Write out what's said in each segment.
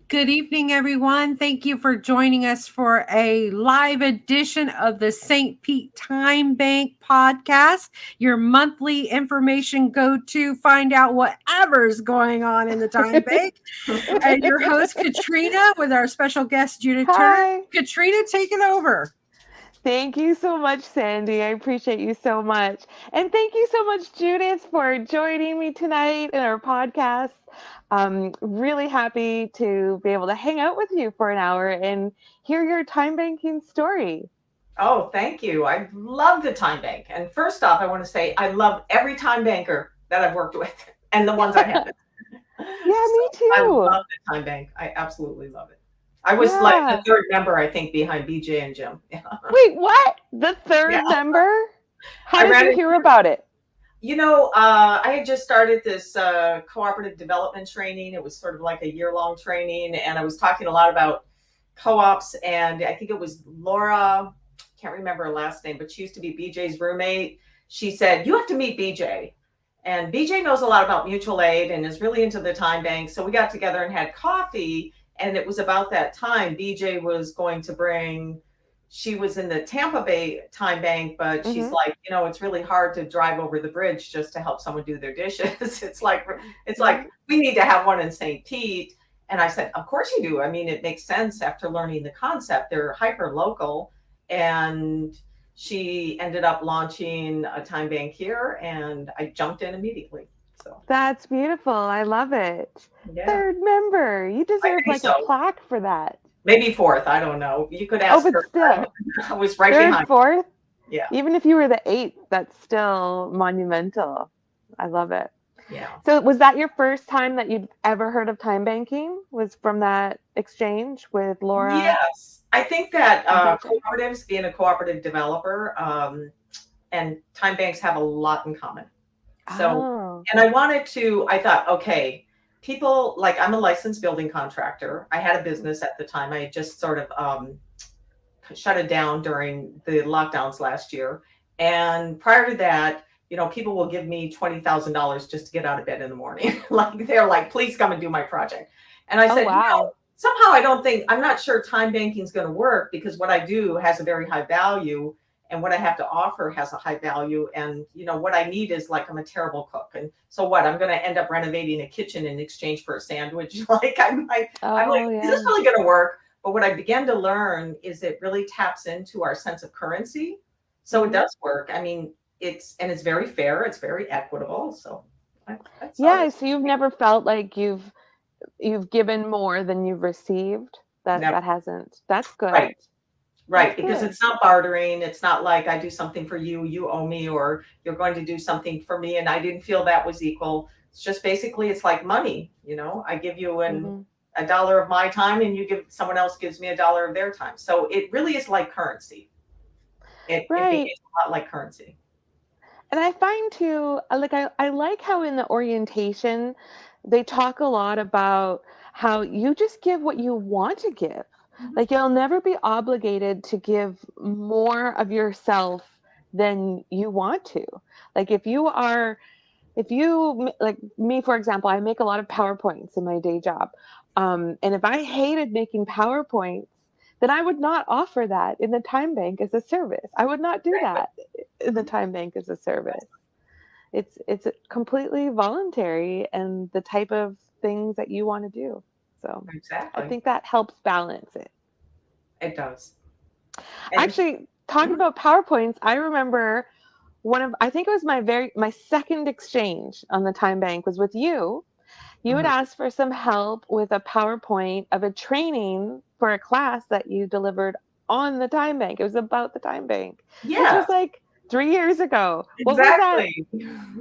Good evening, everyone. Thank you for joining us for a live edition of the St. Pete Timebank podcast, your monthly information go-to, find out whatever's going on in the time bank. And your host, Katrina, with our special guest, Judith Turner. Hi. Katrina, take it over. Thank you so much, Sandy. I appreciate you so much. And thank you so much, Judith, for joining me tonight in our podcast. Really happy to be able to hang out with you for an hour and hear your time banking story. Oh, thank you. I love the time bank. And first off, I want to say I love every time banker that I've worked with and the ones I haven't. Yeah, me I too. love the time bank. I absolutely love it. I was like the third member, I think, behind BJ and Jim. Wait, what? The third member? How did you hear about it? I had just started this cooperative development training. It was sort of like a year-long training, and I was talking a lot about co-ops, and I think it was Laura, can't remember her last name, but she used to be BJ's roommate. She said, you have to meet BJ. And BJ knows a lot about mutual aid and is really into the time bank. So we got together and had coffee, and it was about that time BJ was going to bring, she was in the Tampa Bay time bank, but she's like, it's really hard to drive over the bridge just to help someone do their dishes. It's like we need to have one in St. Pete. And I said, of course you do. I mean, it makes sense after learning the concept. They're hyper local. And she ended up launching a time bank here, and I jumped in immediately. So that's beautiful. I love it. Yeah. Third member. You deserve like a plaque for that. Maybe fourth. I don't know. You could ask her. Still. I was right Third, behind. Fourth? Yeah. Even if you were the eighth, that's still monumental. I love it. Yeah. So was that your first time that you'd ever heard of time banking? Was from that exchange with Laura? Yes. I think that cooperatives, being a cooperative developer, and time banks have a lot in common. So, and I thought, okay, people, like, I'm a licensed building contractor. I had a business at the time. I had just sort of shut it down during the lockdowns last year. And prior to that, people will give me $20,000 just to get out of bed in the morning. Like, they're like, please come and do my project. And I said, wow. Somehow I'm not sure time banking is going to work, because what I do has a very high value, and what I have to offer has a high value. And, what I need is, like, I'm a terrible cook. And so what, I'm going to end up renovating a kitchen in exchange for a sandwich. Like, I'm like, is this really going to work? But what I began to learn is it really taps into our sense of currency. So it does work. I mean, it's very fair. It's very equitable. So so you've never felt like you've given more than you've received? That hasn't. That's good. Right. Because it's not bartering. It's not like I do something for you, you owe me, or you're going to do something for me, and I didn't feel that was equal. It's just basically, it's like money. I give you a dollar of my time, and someone else gives me $1 of their time. So it really is like currency. It behaves a lot like currency. And I find too, like, I like how in the orientation, they talk a lot about how you just give what you want to give. Like, you'll never be obligated to give more of yourself than you want to. Like, if you like me, for example, I make a lot of PowerPoints in my day job. And if I hated making PowerPoints, then I would not offer that in the time bank as a service. I would not do that in the time bank as a service. It's completely voluntary and the type of things that you want to do. So exactly. I think that helps balance it. It does. Actually, talking about PowerPoints, I remember I think it was my second exchange on the time bank was with you. You had asked for some help with a PowerPoint of a training for a class that you delivered on the time bank. It was about the time bank. Yeah. Which was like 3 years ago. Exactly.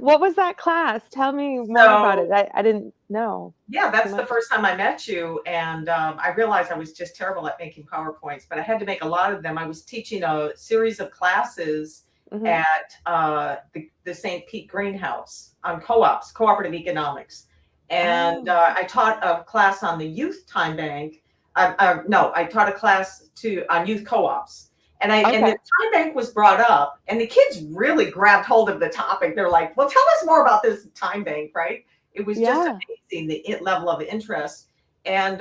What was that class? Tell me more about it. I didn't know. Yeah, that's the first time I met you. And I realized I was just terrible at making PowerPoints, but I had to make a lot of them. I was teaching a series of classes at the St. Pete Greenhouse on co-ops, cooperative economics. And I taught a class on the youth time bank. I taught a class on youth co-ops. And and the time bank was brought up, and the kids really grabbed hold of the topic. They're like, well, tell us more about this time bank, right? It was just amazing, the level of interest. And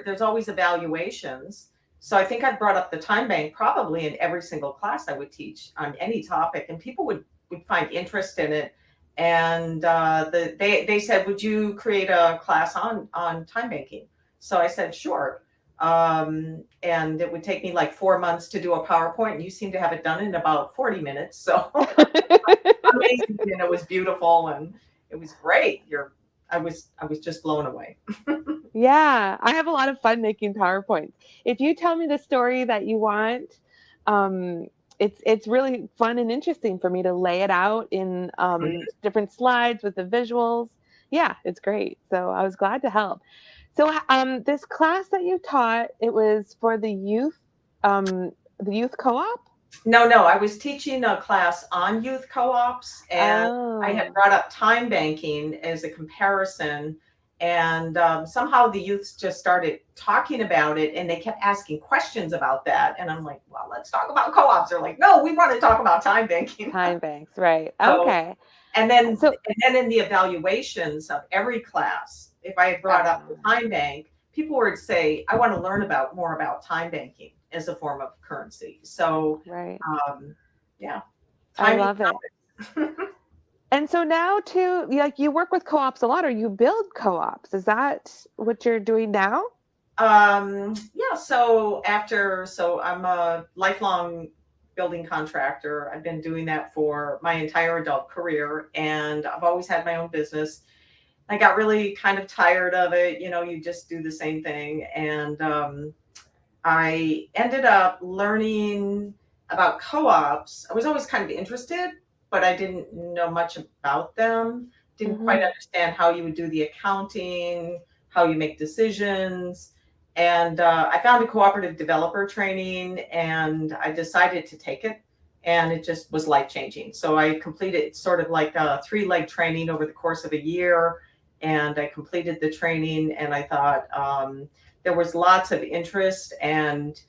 there's always evaluations. So I think I brought up the time bank probably in every single class I would teach on any topic, and people would find interest in it. And they said, would you create a class on time banking? So I said, sure. And it would take me like 4 months to do a PowerPoint, and you seem to have it done in about 40 minutes. So amazing, and it was beautiful, and it was great. I was just blown away. Yeah, I have a lot of fun making PowerPoints. If you tell me the story that you want, it's really fun and interesting for me to lay it out in different slides with the visuals. Yeah, it's great. So I was glad to help. So this class that you taught, it was for the youth co-op? No, I was teaching a class on youth co-ops, and I had brought up time banking as a comparison. And somehow the youths just started talking about it, and they kept asking questions about that. And I'm like, well, let's talk about co-ops. They're like, no, we want to talk about time banking. Time banks, right. So, Okay. and then in the evaluations of every class, if I had brought up the time bank, people would say, I want to learn more about time banking as a form of currency. So, right. Yeah. I love it. And so now too, like you work with co-ops a lot, or you build co-ops. Is that what you're doing now? Yeah. So I'm a lifelong building contractor. I've been doing that for my entire adult career, and I've always had my own business. I got really kind of tired of it. You just do the same thing. And I ended up learning about co-ops. I was always kind of interested, but I didn't know much about them. Didn't quite understand how you would do the accounting, how you make decisions. And I found a cooperative developer training, and I decided to take it. And it just was life-changing. So I completed sort of like a 3-leg training over the course of a year. And I completed the training, and I thought there was lots of interest, and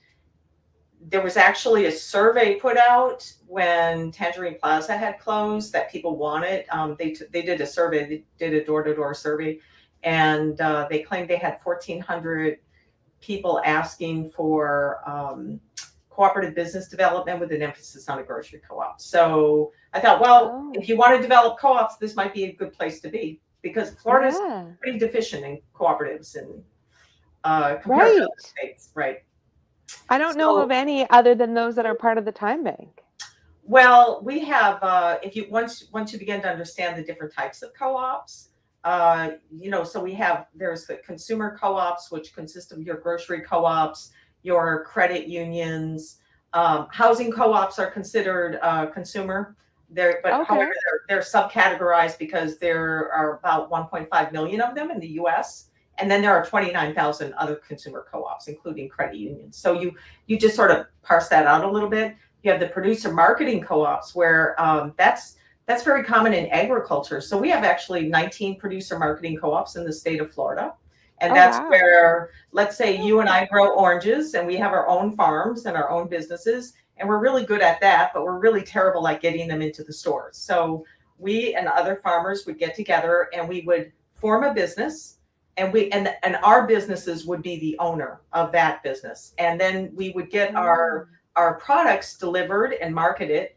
there was actually a survey put out when Tangerine Plaza had closed that people wanted. They did a survey, they did a door-to-door survey, and they claimed they had 1,400 people asking for cooperative business development with an emphasis on a grocery co-op. So I thought, well, if you want to develop co-ops, this might be a good place to be, because Florida's pretty deficient in cooperatives and compared to other states, right? I don't know of any other than those that are part of the Time Bank. Well, we have once you begin to understand the different types of co-ops, so there's the consumer co-ops, which consist of your grocery co-ops, your credit unions, housing co-ops are considered consumer. However, they're subcategorized because there are about 1.5 million of them in the U.S. And then there are 29,000 other consumer co-ops, including credit unions. So you just sort of parse that out a little bit. You have the producer marketing co-ops, where that's very common in agriculture. So we have actually 19 producer marketing co-ops in the state of Florida. And that's where, let's say you and I grow oranges, and we have our own farms and our own businesses, and we're really good at that, but we're really terrible at getting them into the stores. So we and other farmers would get together, and we would form a business. And our businesses would be the owner of that business. And then we would get our products delivered and marketed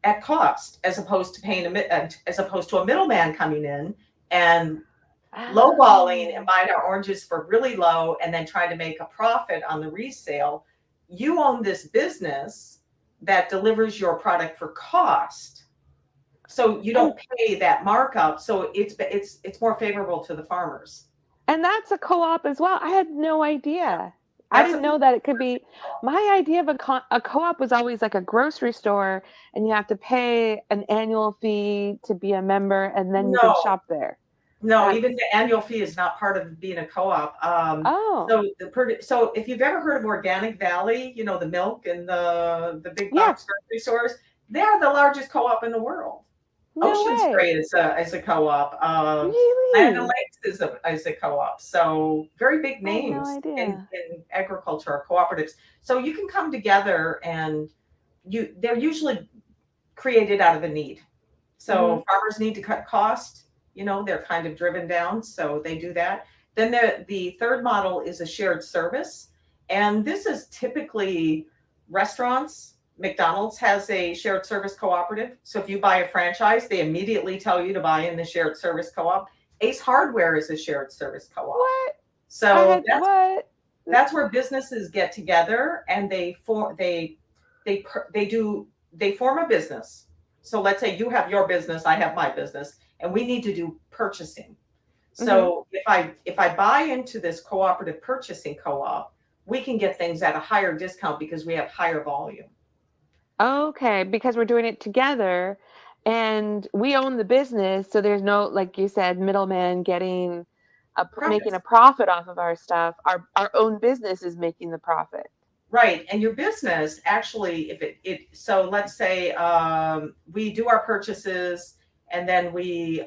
at cost, as opposed to a middleman coming in and lowballing and buying our oranges for really low and then trying to make a profit on the resale. You own this business that delivers your product for cost. So you don't pay that markup. So it's more favorable to the farmers. And that's a co-op as well. I had no idea. I didn't know that it could be. My idea of a co-op was always like a grocery store, and you have to pay an annual fee to be a member, and then you can shop there. No, even the annual fee is not part of being a co-op. So if you've ever heard of Organic Valley, the milk and the big box grocery stores, they are the largest co-op in the world. Ocean Spray is a co-op. Land O'Lakes is a co-op. So very big names in agriculture are cooperatives. So you can come together, and they're usually created out of a need. So farmers need to cut costs. They're kind of driven down, so they do that. Then the third model is a shared service. And this is typically restaurants. McDonald's has a shared service cooperative. So if you buy a franchise, they immediately tell you to buy in the shared service co-op. Ace Hardware is a shared service co-op. What? So What? that's where businesses get together and they form a business. So let's say you have your business, I have my business, and we need to do purchasing. So if I buy into this cooperative purchasing co-op, we can get things at a higher discount because we have higher volume. Okay, because we're doing it together and we own the business, so there's no, like you said, middleman getting making a profit off of our stuff. Our own business is making the profit. Right. And your business actually, if so let's say we do our purchases and then we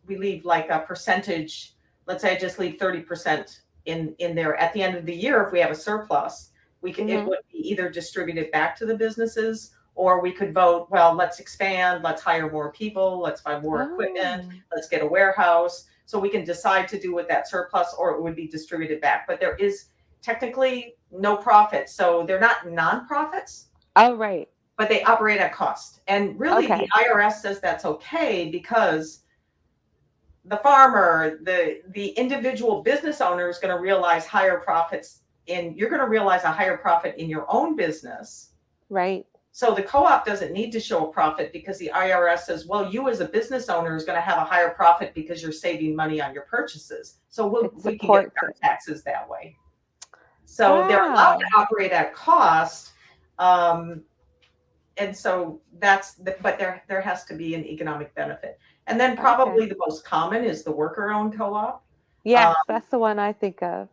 leave like a percentage. Let's say I just leave 30% in there at the end of the year. If we have a surplus, it would be either distributed back to the businesses, or we could vote, well, let's expand, let's hire more people, let's buy more equipment, let's get a warehouse. So we can decide to do with that surplus, or it would be distributed back. But there is technically no profit. So they're not nonprofits. Oh, right. But they operate at cost. And really the IRS says that's okay because the farmer, the individual business owner is going to realize higher profits you're going to realize a higher profit in your own business. Right. So the co-op doesn't need to show a profit because the IRS says, well, you as a business owner is going to have a higher profit because you're saving money on your purchases. So we can get our taxes that way. So they're allowed to operate at cost. And so but there has to be an economic benefit. And then probably the most common is the worker-owned co-op. Yes, that's the one I think of.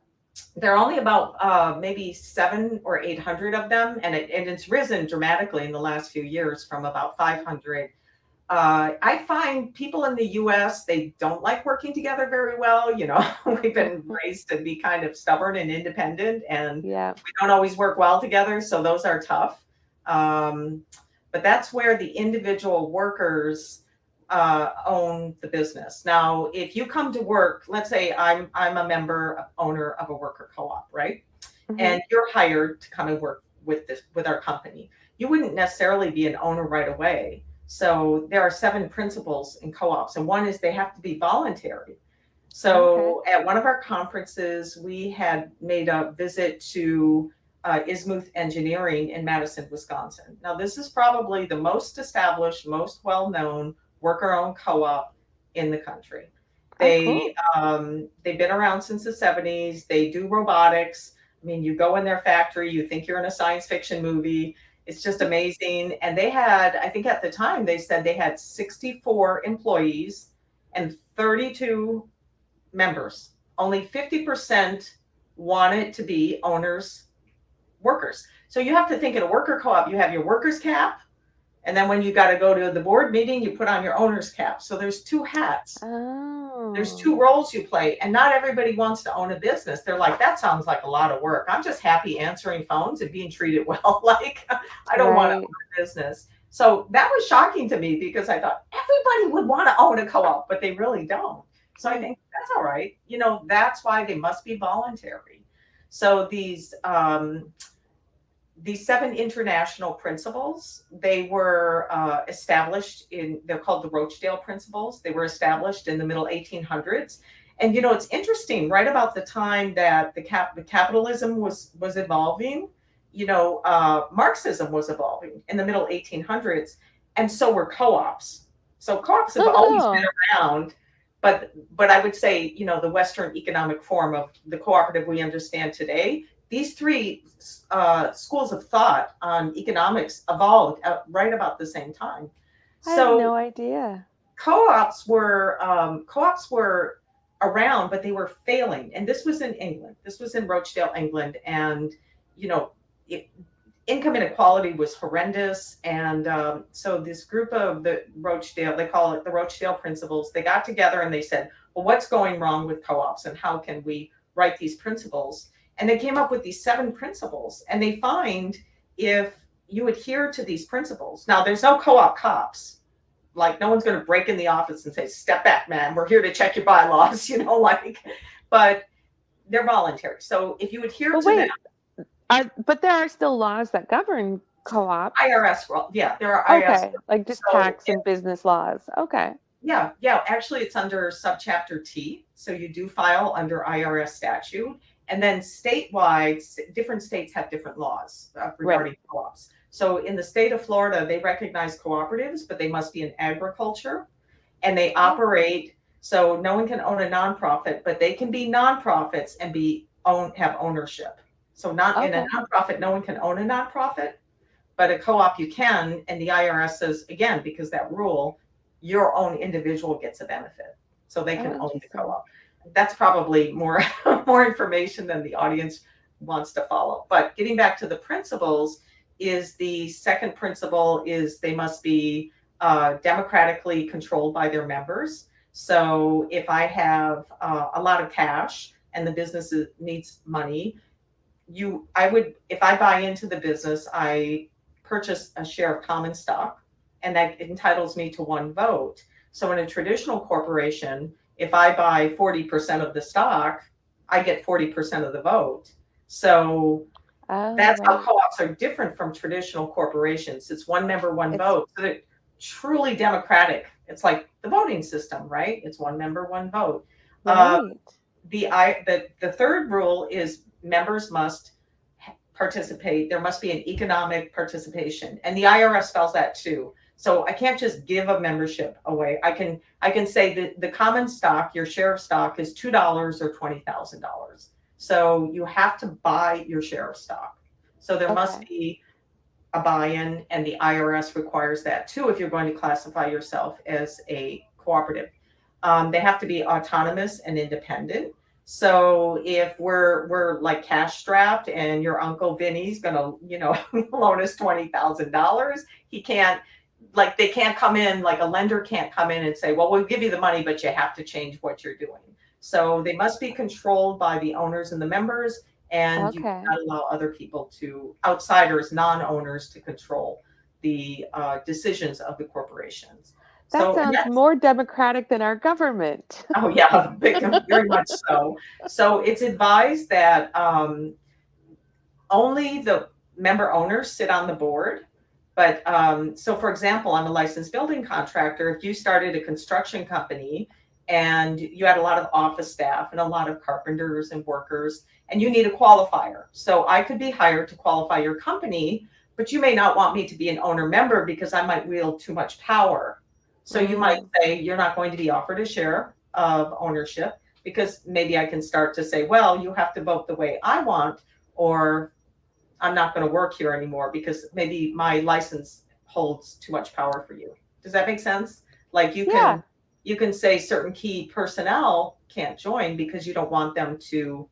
There are only about maybe 700 or 800 of them, and it's risen dramatically in the last few years from about 500. I find people in the U.S., they don't like working together very well. You know, we've been raised to be kind of stubborn and independent, and we don't always work well together, so those are tough. But that's where the individual workers own the business. Now, if you come to work, let's say I'm a owner of a worker co-op, right? And you're hired to come and work with our company. You wouldn't necessarily be an owner right away. So there are 7 principles in co-ops, and one is they have to be voluntary. So at one of our conferences, we had made a visit to Ismuth Engineering in Madison, Wisconsin. Now, this is probably the most established, most well-known worker-owned co-op in the country. They've been around since the 70s. They do robotics. I mean, you go in their factory, you think you're in a science fiction movie. It's just amazing. And they had, I think at the time, they said they had 64 employees and 32 members. Only 50% wanted to be owners, workers. So you have to think in a worker co-op, you have your workers cap. And then when you got to go to the board meeting, you put on your owner's cap. So there's 2 hats. There's 2 roles you play. And not everybody wants to own a business. They're like, that sounds like a lot of work. I'm just happy answering phones and being treated well. Like, I don't want to own a business. So that was shocking to me because I thought everybody would want to own a co-op, but they really don't. So I think that's all right. You know, that's why they must be voluntary. So these 7 international principles, they were established they're called the Rochdale principles. They were established in the middle 1800s. And, you know, it's interesting, right about the time that the capitalism was evolving, you know, Marxism was evolving in the middle 1800s. And so were co-ops. So co-ops have always been around. But I would say, you know, the Western economic form of the cooperative we understand today, these 3 schools of thought on economics evolved right about the same time. I had no idea. Co-ops were around, but they were failing. And this was in England. This was in Rochdale, England. And, you know, income inequality was horrendous. And so this group of the Rochdale, they call it the Rochdale principles, they got together and they said, well, what's going wrong with co-ops and how can we write these principles? And they came up with these 7 principles. And they find if you adhere to these principles, now there's no co-op cops. Like no one's going to break in the office and say, step back, man, we're here to check your bylaws, you know, like, but they're voluntary. So if you adhere But to wait, them, but there are still laws that govern co-ops. IRS, yeah, there are IRS. Okay, like just So tax and business laws. Okay. yeah, actually it's under subchapter T. So you do file under IRS statute. And then statewide, different states have different laws regarding co-ops. So in the state of Florida, they recognize cooperatives, but they must be in agriculture and they operate. So no one can own a nonprofit, but they can be nonprofits and have ownership. So not in a nonprofit, no one can own a nonprofit, but a co-op you can. And the IRS says, again, because that rule, your own individual gets a benefit. So they can own the co-op. That's probably more information than the audience wants to follow. But getting back to the principles, is the second principle is they must be democratically controlled by their members. So if I have a lot of cash and the business needs money, if I buy into the business, I purchase a share of common stock, and that entitles me to one vote. So in a traditional corporation, if I buy 40% of the stock, I get 40% of the vote. So that's how co-ops are different from traditional corporations. It's one member, one vote. So they're truly democratic. It's like the voting system, right? It's one member, one vote. Right. The third rule is members must participate. There must be an economic participation, and the IRS spells that too. So I can't just give a membership away. I can say that the common stock, your share of stock, is $2 or $20,000. So you have to buy your share of stock. So there must be a buy-in, and the IRS requires that too if you're going to classify yourself as a cooperative. They have to be autonomous and independent. So if we're like cash strapped and your Uncle Vinny's gonna, loan us $20,000, he can't, like they can't come in, like a lender can't come in and say, well, we'll give you the money, but you have to change what you're doing. So they must be controlled by the owners and the members, and you cannot allow other people outsiders, non-owners, to control the decisions of the corporations. That sounds more democratic than our government. Oh yeah, very much so. So it's advised that only the member owners sit on the board. But so for example, I'm a licensed building contractor. If you started a construction company and you had a lot of office staff and a lot of carpenters and workers, and you need a qualifier. So I could be hired to qualify your company, but you may not want me to be an owner member because I might wield too much power. So you might say you're not going to be offered a share of ownership, because maybe I can start to say, well, you have to vote the way I want, or I'm not going to work here anymore because maybe my license holds too much power for you. Does that make sense? Like you can say certain key personnel can't join because you don't want them to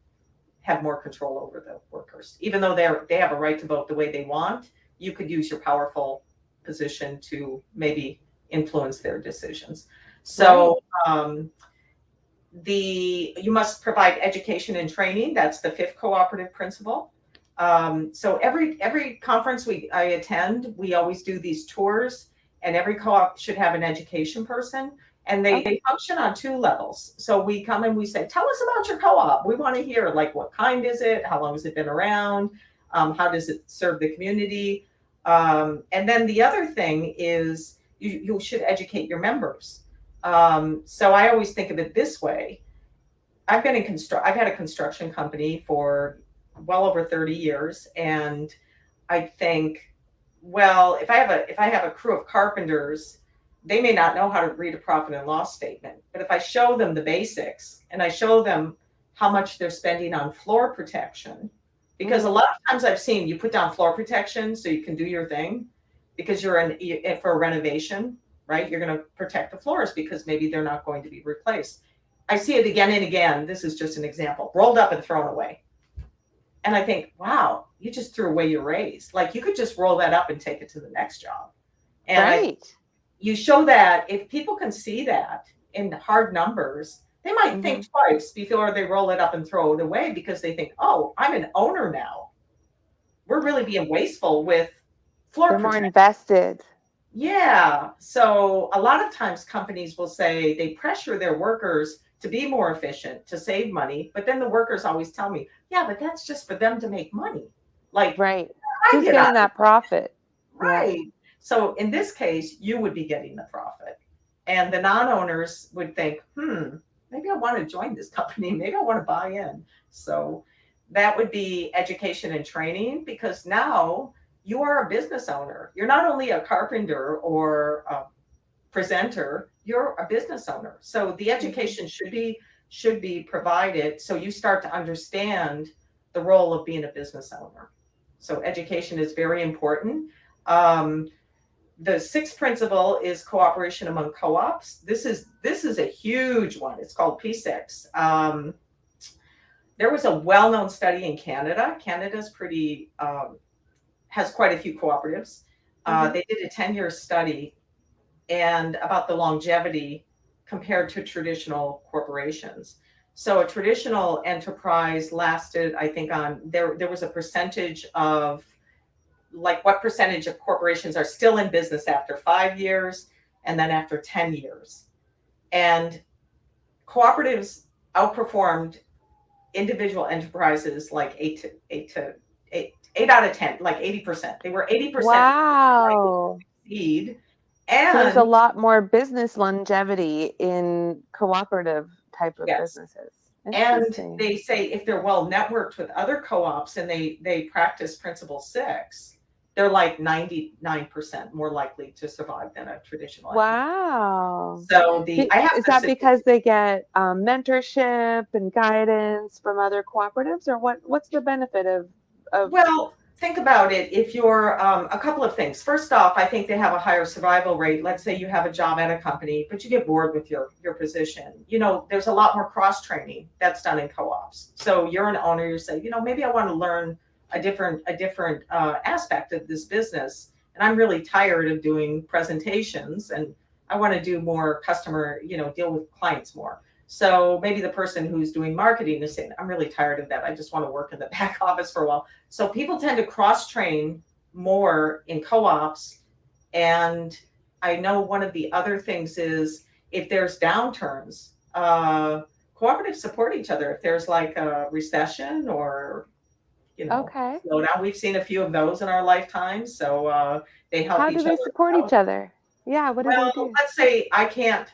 have more control over the workers. Even though they have a right to vote the way they want, you could use your powerful position to maybe influence their decisions. So you must provide education and training. That's the fifth cooperative principle. So every conference I attend, we always do these tours, and every co-op should have an education person, and they function on two levels. So we come and we say, tell us about your co-op. We want to hear, like, what kind is it? How long has it been around? How does it serve the community? And then the other thing is you should educate your members. So I always think of it this way. I've had a construction company for well over 30 years. And I think, well, if I have a crew of carpenters, they may not know how to read a profit and loss statement. But if I show them the basics and I show them how much they're spending on floor protection, because a lot of times I've seen you put down floor protection so you can do your thing, because you're for a renovation, right? You're going to protect the floors because maybe they're not going to be replaced. I see it again and again. This is just an example, rolled up and thrown away. And I think, wow, you just threw away your raise. Like, you could just roll that up and take it to the next job. And you show that if people can see that in hard numbers, they might think twice before they roll it up and throw it away, because they think, oh, I'm an owner now. We're really being wasteful with floor protection. They're more invested. Yeah. So a lot of times companies will say they pressure their workers to be more efficient, to save money. But then the workers always tell me, yeah, but that's just for them to make money. Like, Right. I Who's get out. getting that profit? Right. So in this case, you would be getting the profit. And the non-owners would think, maybe I want to join this company. Maybe I want to buy in. So that would be education and training, because now you are a business owner. You're not only a carpenter or a presenter, you're a business owner. So the education should be provided so you start to understand the role of being a business owner. So education is very important. The sixth principle is cooperation among co-ops. This is a huge one. It's called P6. There was a well-known study in Canada. Canada's pretty has quite a few cooperatives. They did a 10-year study and about the longevity compared to traditional corporations. So a traditional enterprise lasted, I think, there was a percentage of, like, what percentage of corporations are still in business after 5 years and then after 10 years. And cooperatives outperformed individual enterprises like 8 out of 10, like 80%. They were 80% Wow. succeed. So there's a And lot more business longevity in cooperative type of yes. businesses. And they say if they're well networked with other co-ops and they practice Principle 6, they're like 99% more likely to survive than a traditional enterprise. Wow. So is that because they get mentorship and guidance from other cooperatives, or what's the benefit of? Well, think about it. If you're a couple of things. First off, I think they have a higher survival rate. Let's say you have a job at a company, but you get bored with your position. There's a lot more cross training that's done in co-ops. So you're an owner. You say, maybe I want to learn a different aspect of this business, and I'm really tired of doing presentations, and I want to do more customer, deal with clients more. So maybe the person who's doing marketing is saying, I'm really tired of that. I just want to work in the back office for a while. So people tend to cross-train more in co-ops. And I know one of the other things is if there's downturns, cooperatives support each other. If there's like a recession or, slowdown, we've seen a few of those in our lifetime. So they help each other. How do they support each other? Yeah, what do they do? Let's say I can't...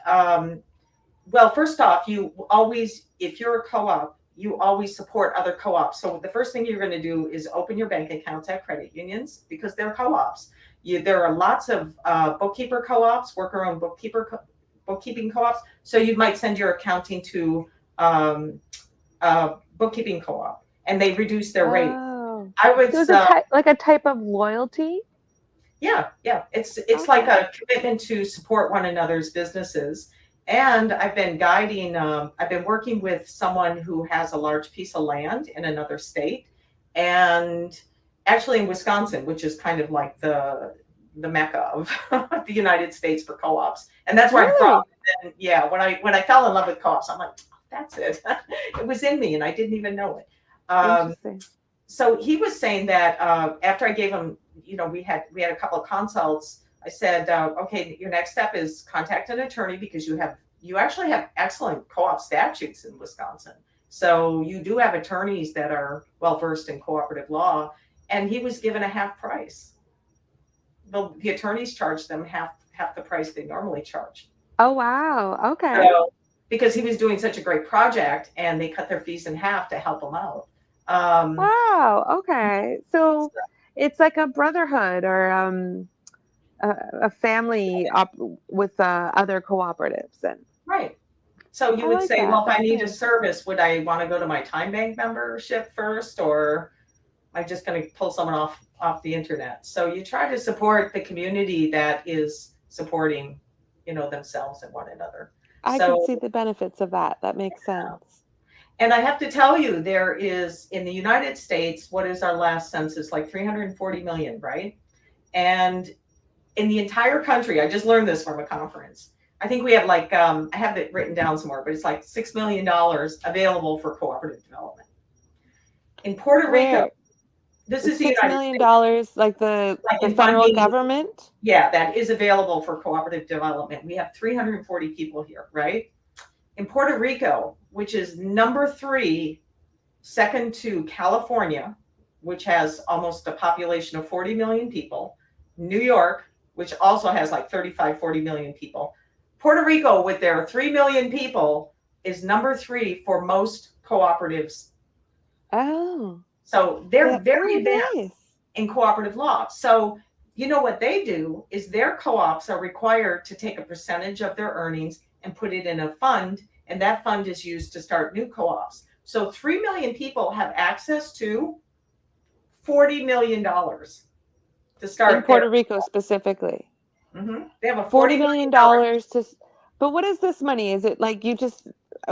well, first off, if you're a co-op, you always support other co-ops. So the first thing you're going to do is open your bank accounts at credit unions because they're co-ops. There are lots of bookkeeper co-ops, worker-owned bookkeeping co-ops. So you might send your accounting to bookkeeping co-op, and they reduce their rate. So it's like a type of loyalty? Yeah. It's like a commitment to support one another's businesses. And I've been working with someone who has a large piece of land in another state, and actually in Wisconsin, which is kind of like the mecca of the United States for co-ops. And that's where I'm from. And yeah, when I fell in love with co-ops, I'm like, oh, that's it. It was in me and I didn't even know it. Interesting. So he was saying that after I gave him, we had a couple of consults. I said, okay, your next step is contact an attorney because you actually have excellent co-op statutes in Wisconsin. So you do have attorneys that are well-versed in cooperative law. And he was given a half price. The attorneys charged them half the price they normally charge. Oh, wow. Okay. So, because he was doing such a great project and they cut their fees in half to help him out. Wow. Okay. So it's like a brotherhood or a family with other cooperatives then. Right. So you would say, well, if I need a service, would I want to go to my Timebank membership first, or am I just going to pull someone off the internet? So you try to support the community that is supporting, themselves and one another. I can see the benefits of that. That makes sense. And I have to tell you, there is in the United States, what is our last census? Like 340 million, right? And in the entire country, I just learned this from a conference. I think we have like, I have it written down somewhere, but it's like $6 million available for cooperative development. In Puerto Rico, this is the $6 million, like the federal government? Yeah, that is available for cooperative development. We have 340 people here, right? In Puerto Rico, which is number 3, second to California, which has almost a population of 40 million people, New York, which also has like 35, 40 million people. Puerto Rico, with their 3 million people, is number 3 for most cooperatives. Oh. So they're very Oh, advanced nice. in cooperative law. So you know what they do is their co-ops are required to take a percentage of their earnings and put it in a fund, and that fund is used to start new co-ops. So 3 million people have access to $40 million to start In Puerto Rico specifically. They have a $40 million to, but what is this money? Is it like you just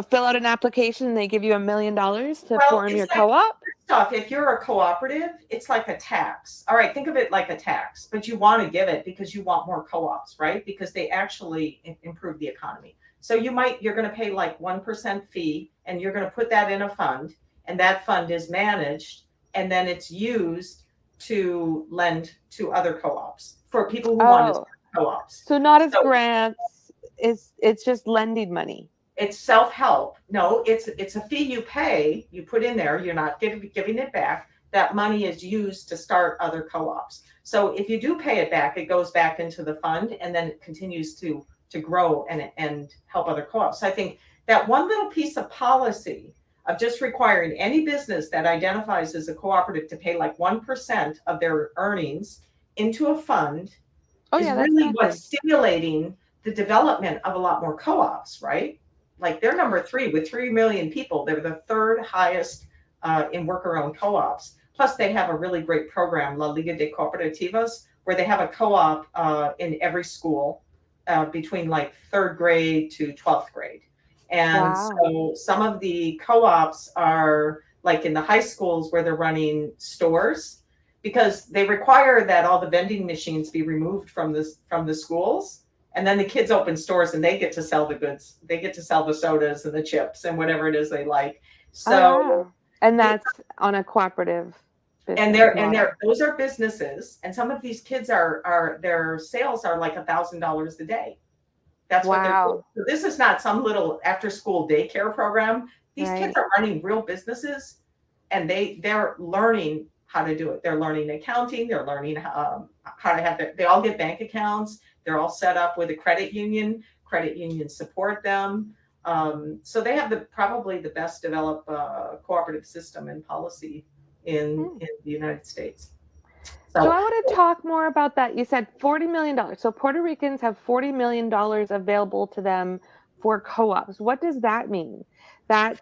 fill out an application and they give you $1 million to form your co-op? Stuff. If you're a cooperative, it's like a tax. All right, think of it like a tax, but you want to give it because you want more co-ops, right? Because they actually improve the economy. So you're going to pay like 1% fee, and you're going to put that in a fund, and that fund is managed, and then it's used to lend to other co-ops for people who want to start co-ops. So not as grants, it's just lending money. It's self-help. No, it's a fee you pay, you put in there, you're not giving it back. That money is used to start other co-ops. So if you do pay it back, it goes back into the fund, and then it continues to grow and help other co-ops. So I think that one little piece of policy of just requiring any business that identifies as a cooperative to pay like 1% of their earnings into a fund is really what's stimulating the development of a lot more co-ops, right? Like they're number 3 with 3 million people. They're the 3rd highest in worker-owned co-ops. Plus, they have a really great program, La Liga de Cooperativas, where they have a co-op in every school between like 3rd grade to 12th grade. And so some of the co-ops are like in the high schools where they're running stores, because they require that all the vending machines be removed from the schools. And then the kids open stores and they get to sell the goods. They get to sell the sodas and the chips and whatever it is they like. So, and that's on a cooperative business. And those are businesses. And some of these kids are their sales are like $1,000 a day. That's what they're doing. So this is not some little after school daycare program. These kids are running real businesses, and they're learning how to do it. They're learning accounting. They're learning how to have they all get bank accounts. They're all set up with a credit union. Credit unions support them. So they have probably the best developed cooperative system and policy in the United States. So I want to talk more about that. You said $40 million. So Puerto Ricans have $40 million available to them for co-ops. What does that mean? That's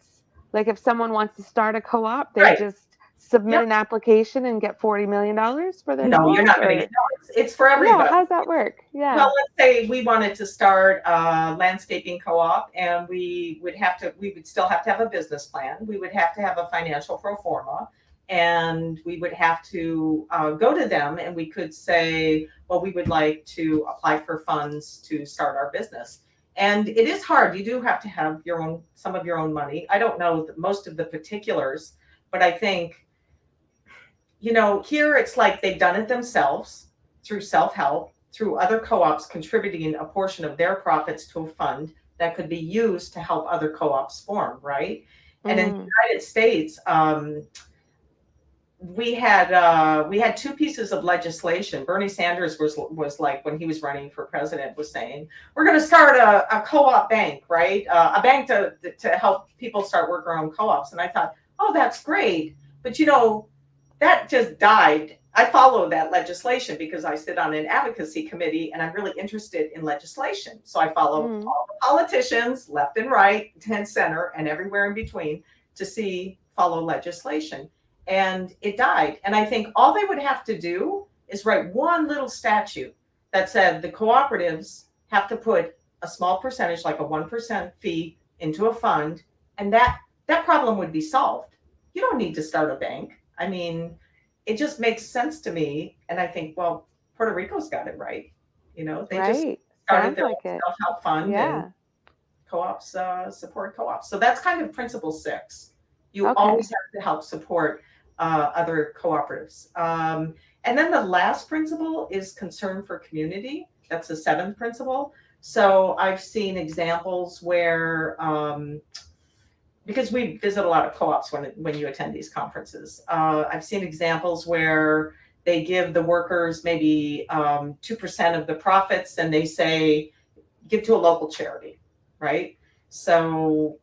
like if someone wants to start a co-op, they just submit an application and get $40 million for their co-op? No, you're not going to get it's for everybody. Yeah, how's that work? Yeah. Well, let's say we wanted to start a landscaping co-op, and we would still have to have a business plan. We would have to have a financial pro forma, and we would have to go to them, and we could say, well, we would like to apply for funds to start our business. And it is hard. You do have to have some of your own money. I don't know most of the particulars, but I think, here it's like they've done it themselves through self-help, through other co-ops contributing a portion of their profits to a fund that could be used to help other co-ops form, right? And in the United States, we had 2 pieces of legislation. Bernie Sanders was like, when he was running for president, was saying, we're going to start a co-op bank, right? A bank to help people start worker-owned co-ops. And I thought, oh, that's great. But that just died. I follow that legislation because I sit on an advocacy committee, and I'm really interested in legislation. So I follow all the politicians, left and right, and center, and everywhere in between, to follow legislation. And it died. And I think all they would have to do is write one little statute that said the cooperatives have to put a small percentage, like a 1% fee, into a fund, and that problem would be solved. You don't need to start a bank. I mean, it just makes sense to me. And I think, well, Puerto Rico's got it right. They just started their self-help fund, and co-ops support co-ops. So that's kind of principle 6. You always have to help support other cooperatives. And then the last principle is concern for community. That's the 7th principle. So I've seen examples where, because we visit a lot of co-ops when you attend these conferences, I've seen examples where they give the workers maybe 2% of the profits, and they say, give to a local charity, right? So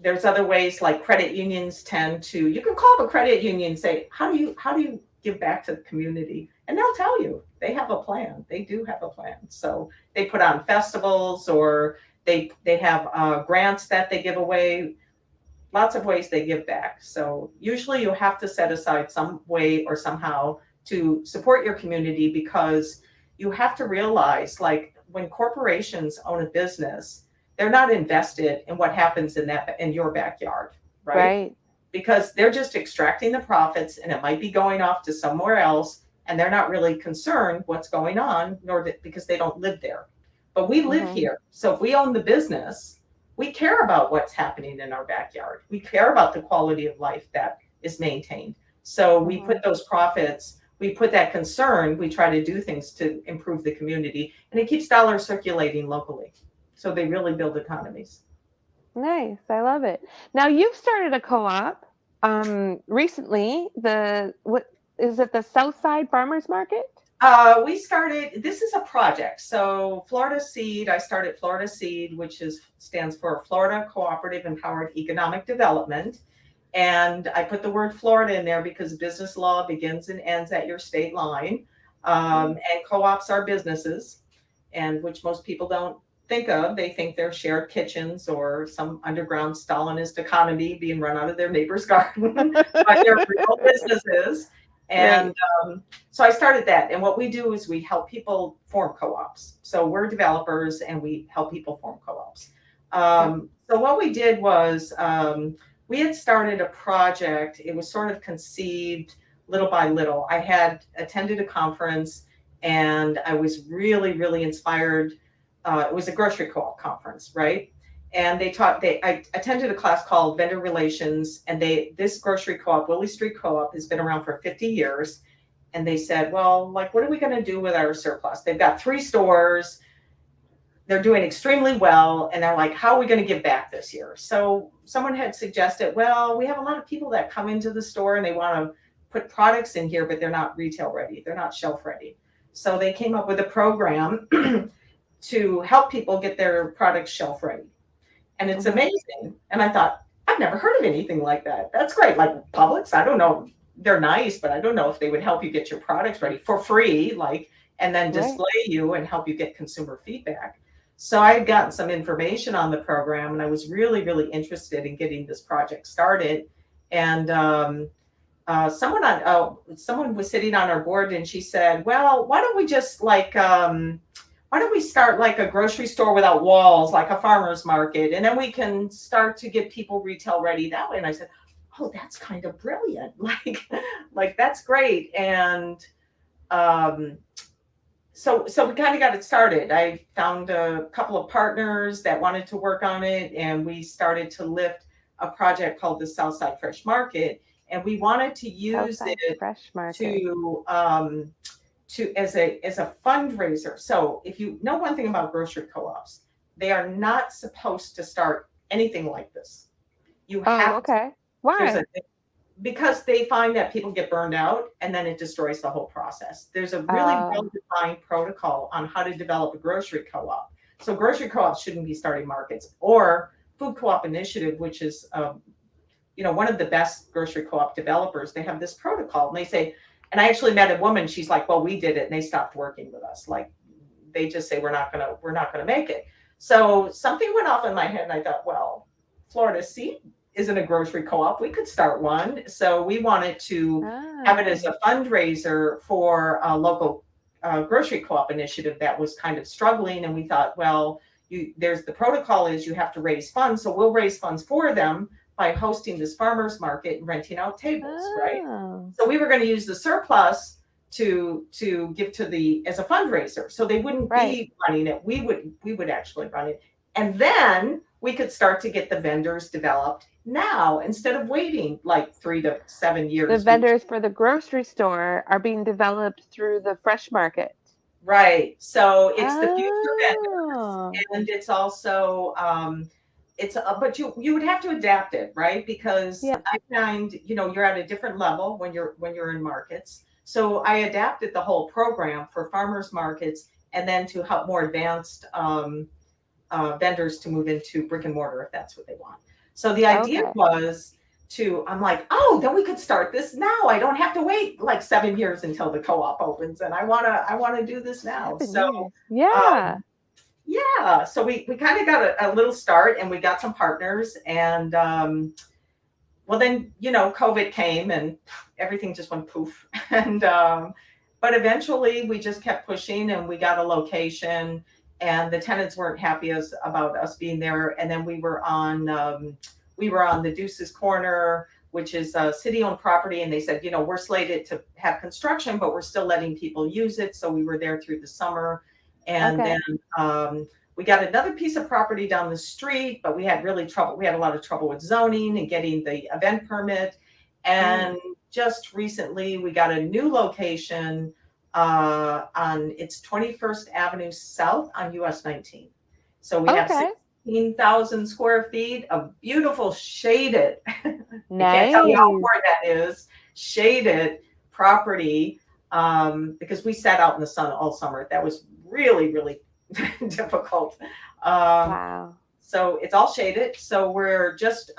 there's other ways, like credit unions tend to, you can call up a credit union and say, how do you give back to the community? And they'll tell you they have a plan. They do have a plan. So they put on festivals, or they have grants that they give away. Lots of ways they give back. So usually you have to set aside some way or somehow to support your community, because you have to realize, like, when corporations own a business, they're not invested in what happens in your backyard, right? Right. Because they're just extracting the profits, and it might be going off to somewhere else, and they're not really concerned what's going on, because they don't live there. But we live here. So if we own the business, we care about what's happening in our backyard. We care about the quality of life that is maintained. So we put those profits, we put that concern, we try to do things to improve the community, and it keeps dollars circulating locally. So they really build economies. Nice. I love it. Now you've started a co-op recently. What is it? The Southside Farmers Market? This is a project. So Florida Seed, I started Florida Seed, which stands for Florida Cooperative Empowered Economic Development. And I put the word Florida in there because business law begins and ends at your state line. And co-ops are businesses, and which most people don't think of. They think they're shared kitchens or some underground Stalinist economy being run out of their neighbor's garden, but they're real businesses. And so I started that. And what we do is we help people form co-ops. So we're developers and we help people form co-ops. So what we did was we had started a project. It was sort of conceived little by little. I had attended a conference and I was really, really inspired. It was a grocery co-op conference, right? And I attended a class called Vendor Relations, and this grocery co-op, Willie Street Co-op, has been around for 50 years. And they said, well, like, what are we going to do with our surplus? They've got 3 stores. They're doing extremely well. And they're like, how are we going to give back this year? So someone had suggested, well, we have a lot of people that come into the store and they want to put products in here, but they're not retail ready. They're not shelf ready. So they came up with a program to help people get their products shelf ready. And it's amazing. And I thought, I've never heard of anything like that. That's great. Like Publix, I don't know. They're nice, but I don't know if they would help you get your products ready for free, like, and then display you and help you get consumer feedback. So I had gotten some information on the program, and I was really, really interested in getting this project started. And someone was sitting on our board, and she said, well, why don't we just why don't we start like a grocery store without walls, like a farmer's market, and then we can start to get people retail ready that way. And I said, oh, that's kind of brilliant. Like that's great. And so we kind of got it started. I found a couple of partners that wanted to work on it, and we started to lift a project called the Southside Fresh Market. And we wanted to use it as a fundraiser. So if you know one thing about grocery co-ops, they are not supposed to start anything like this. You have to. Why? Because they find that people get burned out and then it destroys the whole process. There's a really well-defined protocol on how to develop a grocery co-op. So grocery co-ops shouldn't be starting markets, or Food Co-op Initiative, which is one of the best grocery co-op developers. They have this protocol, and they say, and I actually met a woman. She's like, well, we did it, and they stopped working with us. Like, they just say we're not gonna make it. So something went off in my head, and I thought, well, Florida Seed isn't a grocery co-op. We could start one. So we wanted to have it as a fundraiser for a local grocery co-op initiative that was kind of struggling. And we thought, well, there's the protocol is you have to raise funds. So we'll raise funds for them by hosting this farmers market and renting out tables, right? So we were going to use the surplus to give as a fundraiser. So they wouldn't be running it. We would actually run it. And then we could start to get the vendors developed now instead of waiting like 3 to 7 years. The vendors for the grocery store are being developed through the fresh market. Right. So it's the future vendors, Oh, and it's also but you would have to adapt it, right? Because yeah. I find, you're at a different level when you're in markets. So I adapted the whole program for farmers markets, and then to help more advanced vendors to move into brick and mortar if that's what they want. So the idea Okay. was I'm like, oh, then we could start this now. I don't have to wait like 7 years until the co-op opens, and I wanna do this now. 7 years. Um, Yeah. yeah, so we kind of got a little start, and we got some partners, and well, then COVID came, and everything just went poof, and but eventually we just kept pushing, and we got a location, and the tenants weren't happy about us being there, and then we were on the Deuces Corner, which is a city-owned property, and they said, we're slated to have construction, but we're still letting people use it, so we were there through the summer, and Okay. then we got another piece of property down the street, but we had really trouble. We had a lot of trouble with zoning and getting the event permit. And just recently, we got a new location on it's 21st Avenue South on US 19. So we have Okay. 16,000 square feet of beautiful shaded. I can't tell you how Nice. important that is. Shaded property, because we sat out in the sun all summer. That was really, really difficult. Wow. So it's all shaded. So we're just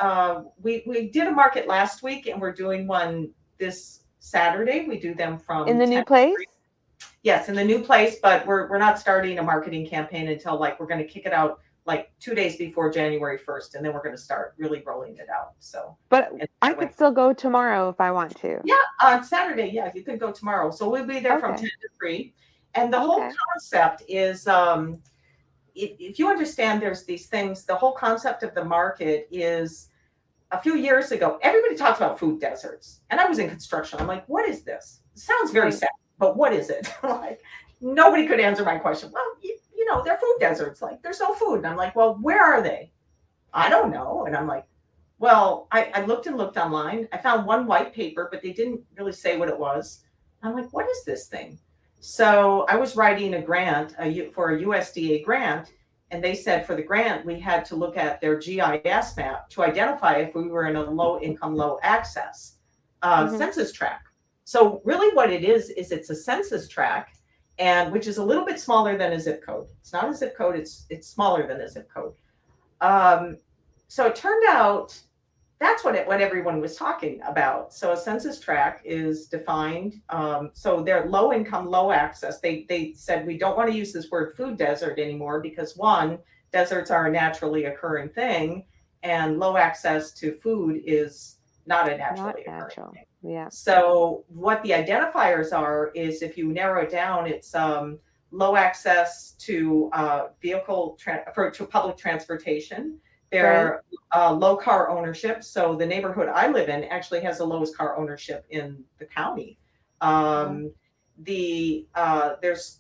we did a market last week, and we're doing one this Saturday. We do them from In the 10 new to place? 3. Yes, in the new place, but we're not starting a marketing campaign until like we're going to kick it out like 2 days before January 1st, and then we're going to start really rolling it out. So But and I that way. could still go tomorrow if I want to. Yeah, on Saturday, yeah, you can go tomorrow. So we'll be there from Okay. 10 to 3. And the whole Okay. concept is if you understand there's these things, the whole concept of the market is a few years ago, everybody talks about food deserts. And I was in construction. I'm like, what is this? It sounds very Right. sad, but what is it? Like, nobody could answer my question. Well, they're food deserts. Like, there's no food. And I'm like, well, where are they? I don't know. And I'm like, well, I looked and looked online. I found one white paper, but they didn't really say what it was. I'm like, what is this thing? So I was writing a grant for a USDA grant, and they said for the grant, we had to look at their GIS map to identify if we were in a low income, low access census tract. So really what it is it's a census tract, and which is a little bit smaller than a zip code. It's not a zip code, it's smaller than a zip code. So it turned out that's what everyone was talking about. So a census tract is defined. So they're low income, low access. They said we don't want to use this word food desert anymore because one, deserts are a naturally occurring thing, and low access to food is not a naturally occurring thing. Yeah. So what the identifiers are is if you narrow it down, it's low access to to public transportation. They're low car ownership. So the neighborhood I live in actually has the lowest car ownership in the county.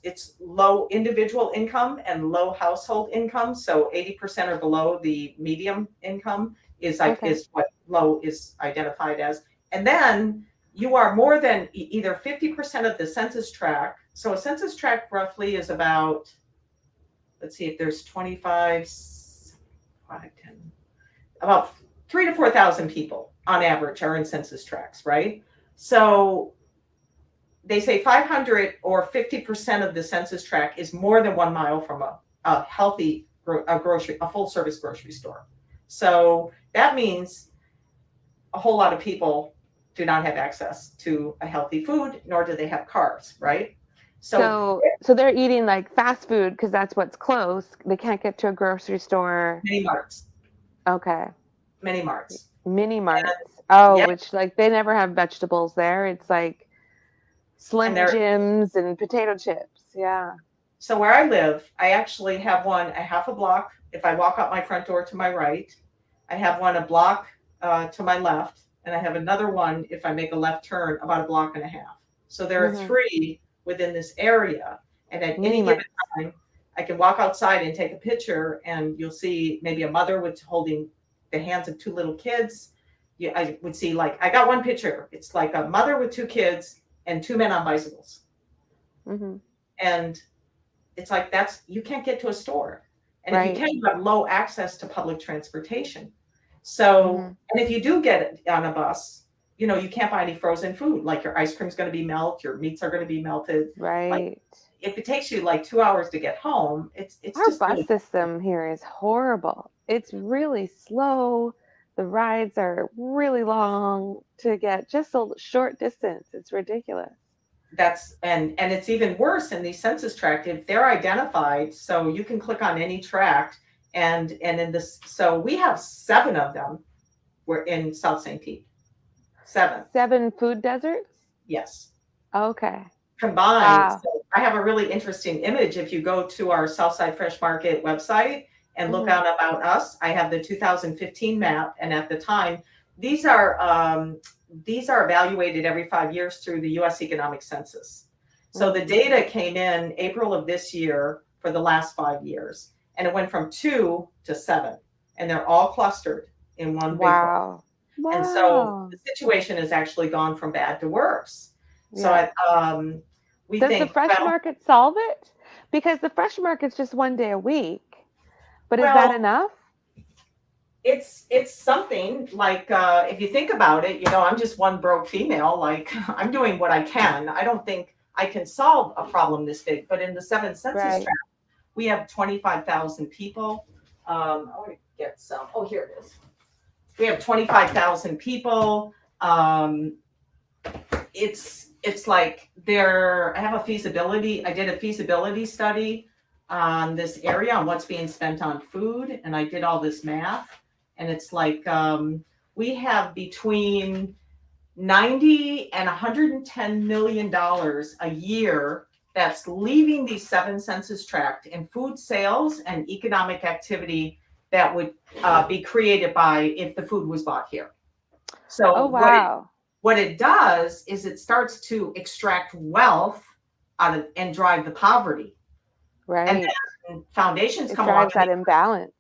It's low individual income and low household income. So 80% or below the medium income is what low is identified as. And then you are more than either 50% of the census tract. So a census tract roughly is about, let's see if there's 25, 5, 10, about 3,000 to 4,000 people on average are in census tracts, right? So they say 500 or 50% of the census tract is more than 1 mile from a healthy a full service grocery store. So that means a whole lot of people do not have access to a healthy food, nor do they have cars, right? So they're eating like fast food because that's what's close. They can't get to a grocery store. Mini marts. Okay. Mini marts. Mini marts. Yeah. Which like they never have vegetables there. It's like Slim Jims and potato chips. Yeah. So where I live, I actually have one a half a block. If I walk out my front door to my right, I have one a block to my left, and I have another one if I make a left turn about a block and a half. So there are 3 within this area, and at any given time, I can walk outside and take a picture, and you'll see maybe a mother with holding the hands of 2 little kids. I would see I got one picture. It's like a mother with 2 kids and 2 men on bicycles. And it's like you can't get to a store. And if you Right. can, you have low access to public transportation. So, and if you do get on a bus, you can't buy any frozen food. Like your ice cream's going to be melted, your meats are going to be melted. Like Right. if it takes you like 2 hours to get home, it's Our just bus really system here is horrible. It's really slow. The rides are really long to get just a short distance. It's ridiculous. and it's even worse in these census tracts if they're identified. So you can click on any tract, and in this, so we have 7 of them. We're in South St. Pete. 7. 7 food deserts? Yes. Okay. Combined. Wow. So I have a really interesting image. If you go to our Southside Fresh Market website and look out about us, I have the 2015 map. And at the time, these are evaluated every 5 years through the U.S. Economic Census. So the data came in April of this year for the last 5 years, and it went from 2 to 7, and they're all clustered in one big one. Wow. And so the situation has actually gone from bad to worse. So we Does think, the fresh market solve it? Because the fresh market's just one day a week. But is that enough? It's something like, if you think about it, I'm just one broke female. Like I'm doing what I can. I don't think I can solve a problem this big. But in the 7 census tract, we have 25,000 people. I want to get some. Oh, here it is. We have 25,000 people. It's like I did a feasibility study on this area on what's being spent on food. And I did all this math, and it's like, we have between 90 and $110 million a year that's leaving these 7 census tracts in food sales and economic activity that would be created if the food was bought here. So what it does is it starts to extract wealth out of and drive the poverty. Right. And then foundations come along. It drives that imbalance.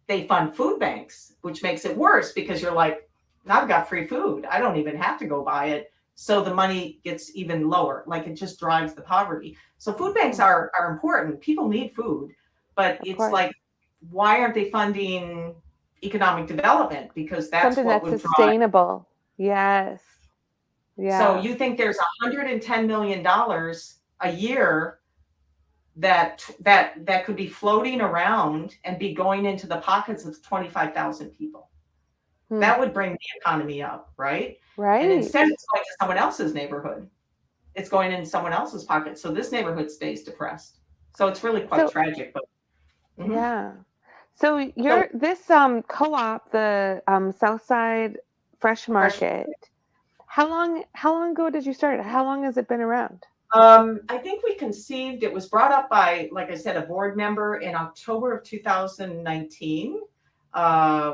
They fund food banks, which makes it worse because you're like, I've got free food. I don't even have to go buy it. So the money gets even lower. Like it just drives the poverty. So food banks are important. People need food, but it's like, why aren't they funding economic development? Because that's something what that's sustainable. Yes. Yeah. So you think there's $110 million a year that could be floating around and be going into the pockets of 25,000 people. That would bring the economy up, right? Right. And instead it's going to someone else's neighborhood. It's going in someone else's pocket. So this neighborhood stays depressed. So it's really quite tragic. But yeah. So this co-op, the Southside Fresh Market. How long ago did you start it? How long has it been around? I think it was brought up by, like I said, a board member in October of 2019.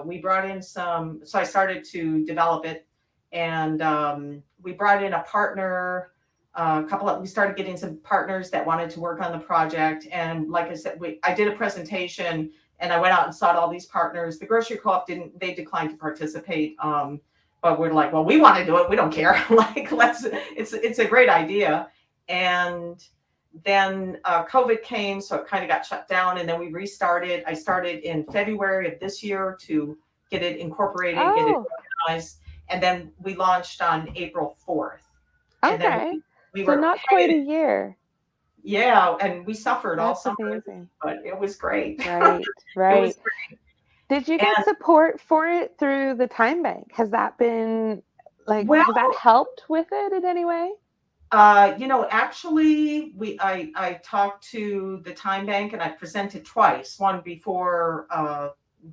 We brought in so I started to develop it, and we brought in a partner, we started getting some partners that wanted to work on the project. And like I said, I did a presentation and I went out and sought all these partners. The grocery co-op they declined to participate. But we're like, well, we want to do it. We don't care. Like, it's a great idea. And then COVID came, so it kind of got shut down, and then we restarted. I started in February of this year to get it incorporated, get it organized, and then we launched on April 4th. Okay, and then we were not quite a year. Yeah, and we suffered all summer, but it was great. Right. It was great. Did you get support for it through the Timebank? Has that been has that helped with it in any way? Actually, I talked to the Timebank and I presented twice, one before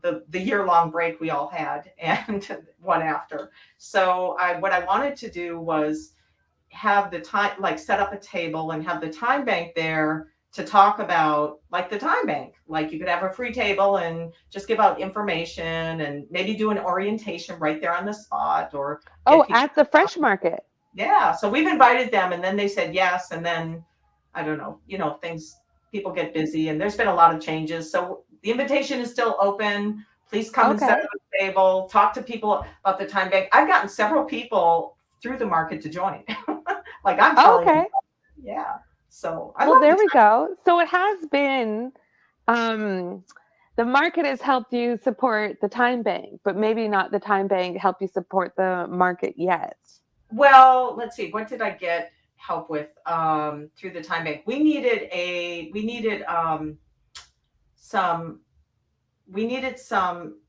the year-long break we all had, and one after. So what I wanted to do was have set up a table and have the Timebank there to talk about, like the Timebank. Like you could have a free table and just give out information and maybe do an orientation right there on the spot, or at the Fresh Market. Yeah, so we've invited them, and then they said yes, and then I don't know, people get busy, and there's been a lot of changes. So the invitation is still open. Please come and set up a table, talk to people about the Timebank. I've gotten several people through the market to join. Like I'm telling you. Yeah. So I Well, love there the we go. So it has been, the market has helped you support the time bank, but maybe not the time bank help you support the market yet. Well, let's see. What did I get help with through the time bank? Some we needed some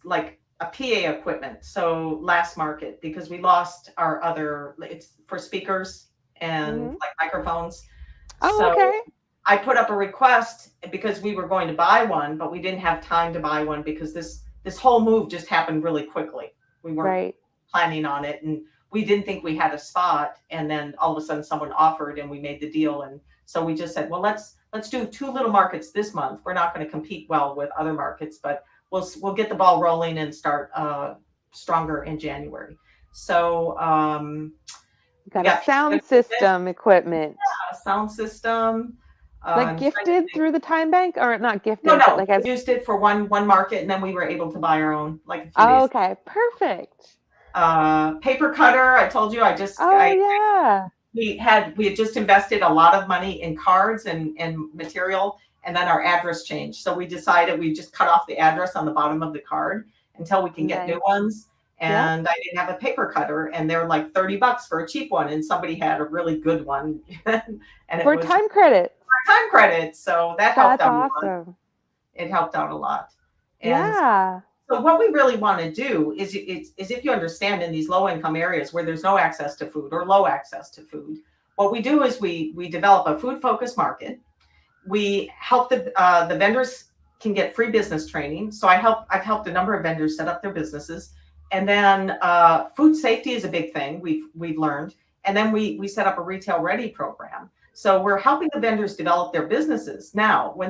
like a PA equipment. So last market because we lost our other it's for speakers and Hmm. like microphones. Oh, So okay. I put up a request because we were going to buy one, but we didn't have time to buy one because this whole move just happened really quickly. We weren't Right. planning on it and we didn't think we had a spot and then all of a sudden someone offered and we made the deal and so we just said well let's do 2 little markets this month. We're not going to compete well with other markets but we'll get the ball rolling and start stronger in January. So You we got a got sound system equipment. a sound system. Like I'm trying to gifted think. through the time bank, or not No, gifted, but no, like as, we used it for one market, and then we were able to buy our own like a few oh, days. okay, perfect. Paper cutter. I told you, Oh yeah. we had just invested a lot of money in cards and material, and then our address changed. So we decided we just cut off the address on the bottom of the card until we can get new Nice. ones. Yep. And I didn't have a paper cutter, and they were like $30 for a cheap one, and somebody had a really good one, and it For was time credit. time credit. So that helped That's out a lot. awesome. It helped out a lot. And Yeah. so what we really want to do is if you understand in these low income areas where there's no access to food or low access to food, what we do is we develop a food focused market. We help the vendors can get free business training. So I've helped a number of vendors set up their businesses. And then food safety is a big thing we've learned. And then we set up a retail ready program. So we're helping the vendors develop their businesses. Now, when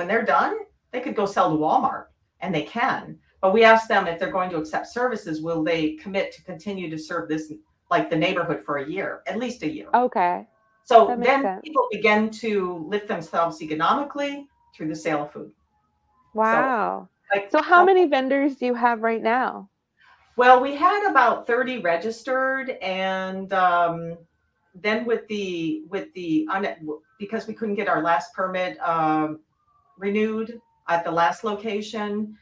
they're done, they could go sell to Walmart, and they can. But we ask them if they're going to accept services, will they commit to continue to serve this like the neighborhood for a year, at least a year. Okay. So That makes then sense. people begin to lift themselves economically through the sale of food. So Wow. like So how many vendors do you have right now? well, we had about 30 registered, and then because we couldn't get our last permit renewed at the last location,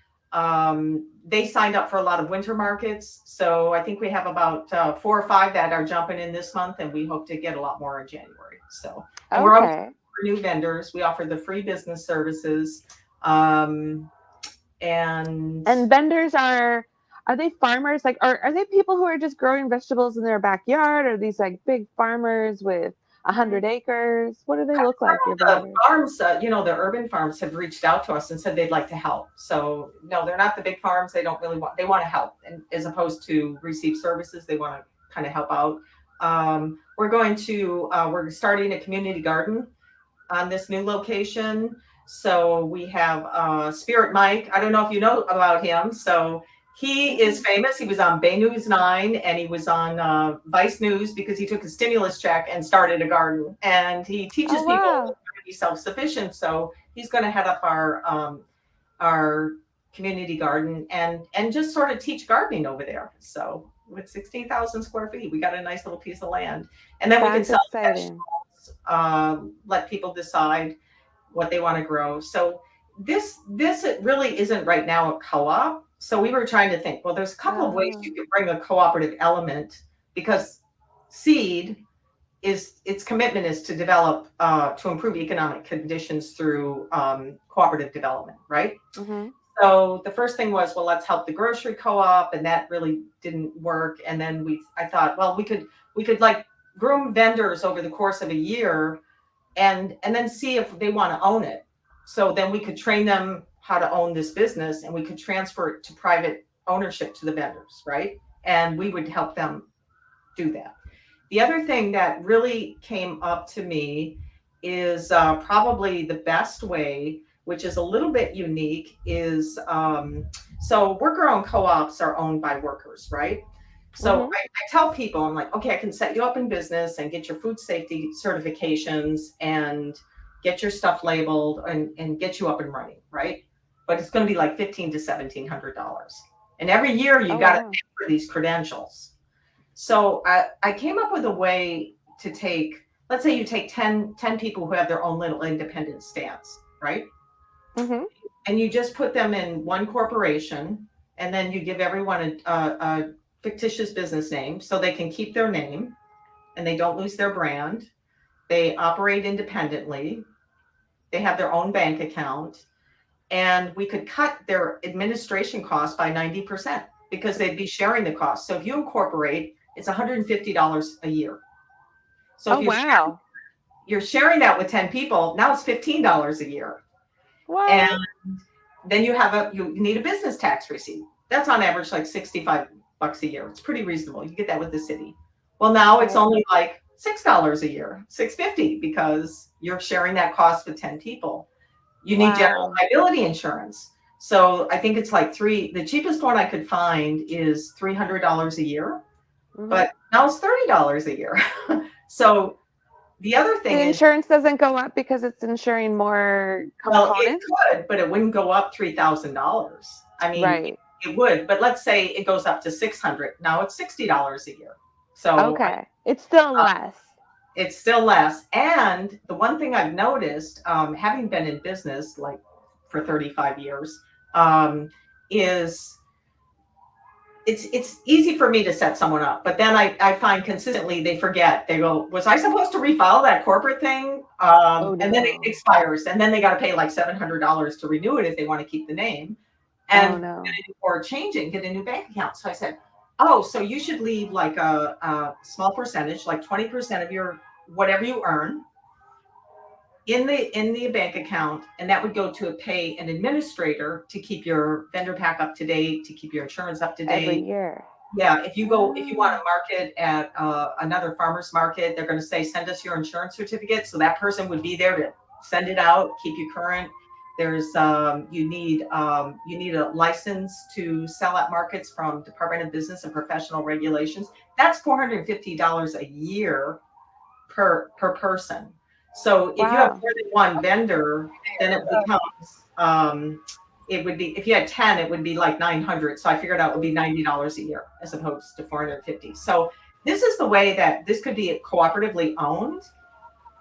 they signed up for a lot of winter markets. So I think we have about 4 or 5 that are jumping in this month, and we hope to get a lot more in January. So, and we're always Okay. for new vendors. We offer the free business services, and And vendors are they farmers? Like are they people who are just growing vegetables in their backyard? Are these like big farmers with 100 acres? What do they look like, your the vendors? farms, the urban farms have reached out to us and said they'd like to help. So no, they're not the big farms. They don't really they want to help, and as opposed to receive services, they want to kind of help out. We're starting a community garden on this new location. So we have Spirit Mike. I don't know if you know about him. So he is famous. He was on Bay News 9 and he was on Vice News because he took a stimulus check and started a garden. And he teaches Oh people wow. to be self-sufficient. So he's going to head up our community garden and just sort of teach gardening over there. So with 16,000 square feet, we got a nice little piece of land. And then we can That's sell exciting. let people decide what they want to grow. So this it really isn't right now a co-op. So we were trying to think, well, there's a couple of ways you could bring a cooperative element because seed is its commitment is to develop to improve economic conditions through cooperative development, right? Mm-hmm. So the first thing was, well, let's help the grocery co-op, and that really didn't work. And then I thought, well, we could like groom vendors over the course of a year and then see if they want to own it. So then we could train them how to own this business and we could transfer it to private ownership to the vendors, right? And we would help them do that. The other thing that really came up to me is probably the best way, which is a little bit unique, is so worker-owned co-ops are owned by workers, right? So I tell people, I'm like, okay, I can set you up in business and get your food safety certifications and get your stuff labeled and get you up and running, right? But it's going to be like $1,500 to $1,700. And every year you got to pay for these credentials. So I came up with a way to take let's say you take 10 people who have their own little independent stance, right? Mm-hmm. And you just put them in one corporation, and then you give everyone a fictitious business name so they can keep their name and they don't lose their brand. They operate independently. They have their own bank account, and we could cut their administration costs by 90% because they'd be sharing the cost. So if you incorporate, it's $150 a year. So Oh, if wow. you're sharing that with 10 people, now it's $15 a year. What? And then you need a business tax receipt. That's on average like $65 a year. It's pretty reasonable. You get that with the city. Well, now it's only like $6 a year, $6.50, because you're sharing that cost with 10 people. You need general liability insurance. So I think it's like the cheapest one I could find is $300 a year, but now it's $30 a year. So the other thing the is insurance doesn't go up because it's insuring more components. Well, it could, but it wouldn't go up $3,000. I mean, Right. it would, but let's say it goes up to $600. Now it's $60 a year. So Okay, it's still less. It's still less. And the one thing I've noticed, having been in business like for 35 years, is it's easy for me to set someone up, but then I find consistently they forget. They go, was I supposed to refile that corporate thing? No. And then it expires, and then they got to pay like $700 to renew it if they want to keep the name. And or change it and get a new bank account. So I said, oh, so you should leave like a small percentage, like 20% of your whatever you earn in the bank account, and that would go to pay an administrator to keep your vendor pack up to date, to keep your insurance up to date every year. Yeah, if you want to market at another farmer's market, they're going to say, send us your insurance certificate. So that person would be there to send it out, keep you current. There's you need a license to sell at markets from Department of Business and Professional Regulations. That's $450 a year per person. So if you have more than one vendor, then it becomes it would be, if you had 10, it would be like 900. So I figured out it would be $90 a year as opposed to 450. So this is the way that this could be cooperatively owned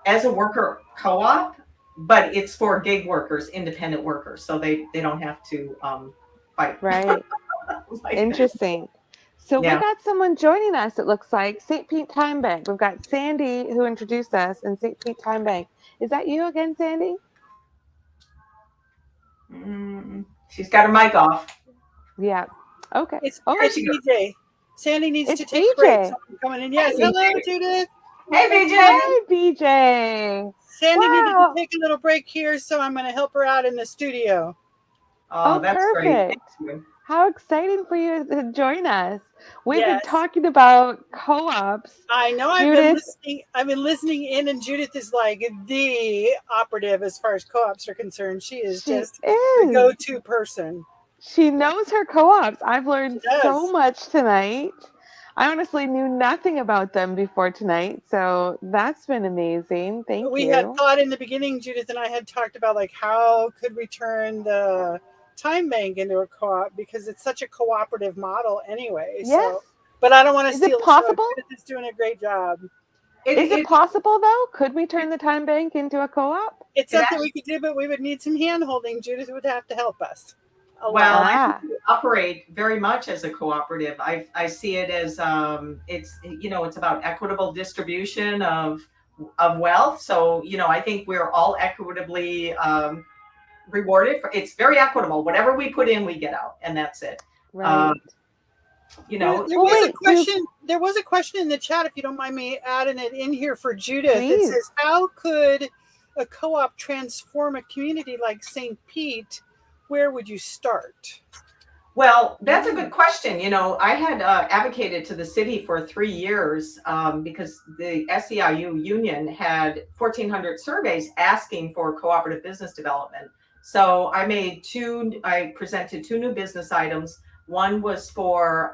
as a worker co-op, but it's for gig workers, independent workers. So they don't have to fight. Right. Interesting. So we got someone joining us, it looks like. St. Pete Timebank. We've got Sandy who introduced us, and St. Pete Timebank. Is that you again, Sandy? She's got her mic off. Yeah. Okay. It's BJ. Sandy needs to take a break. So I'm coming in. Yes. Hey, hello, BJ. Judith. Hey, BJ. Hey, BJ. Sandy needed to take a little break here, so I'm going to help her out in the studio. Oh, that's perfect. Great. How exciting for you to join us. We've been talking about co-ops. I know. I've been listening in, and Judith is like the operative as far as co-ops are concerned. She is the go-to person. She knows her co-ops. I've learned so much tonight. I honestly knew nothing about them before tonight, so that's been amazing. Thank you. We had thought in the beginning, Judith and I had talked about like how could we turn the Timebank into a co-op, because it's such a cooperative model anyway. Yes. So, but I don't want to steal. Is it possible? Judith is doing a great job. Is it possible though? Could we turn the Timebank into a co-op? It's something we could do, but we would need some hand holding. Judith would have to help us. I think we operate very much as a cooperative. I see it as it's about equitable distribution of wealth. So I think we're all equitably rewarded. It's very equitable. Whatever we put in, we get out, and that's it. Right. There was a question in the chat, if you don't mind me adding it in here for Judith. Please. It says, how could a co-op transform a community like St. Pete? Where would you start? Well, that's a good question. I had advocated to the city for 3 years because the SEIU union had 1,400 surveys asking for cooperative business development. So I presented 2 new business items. One was for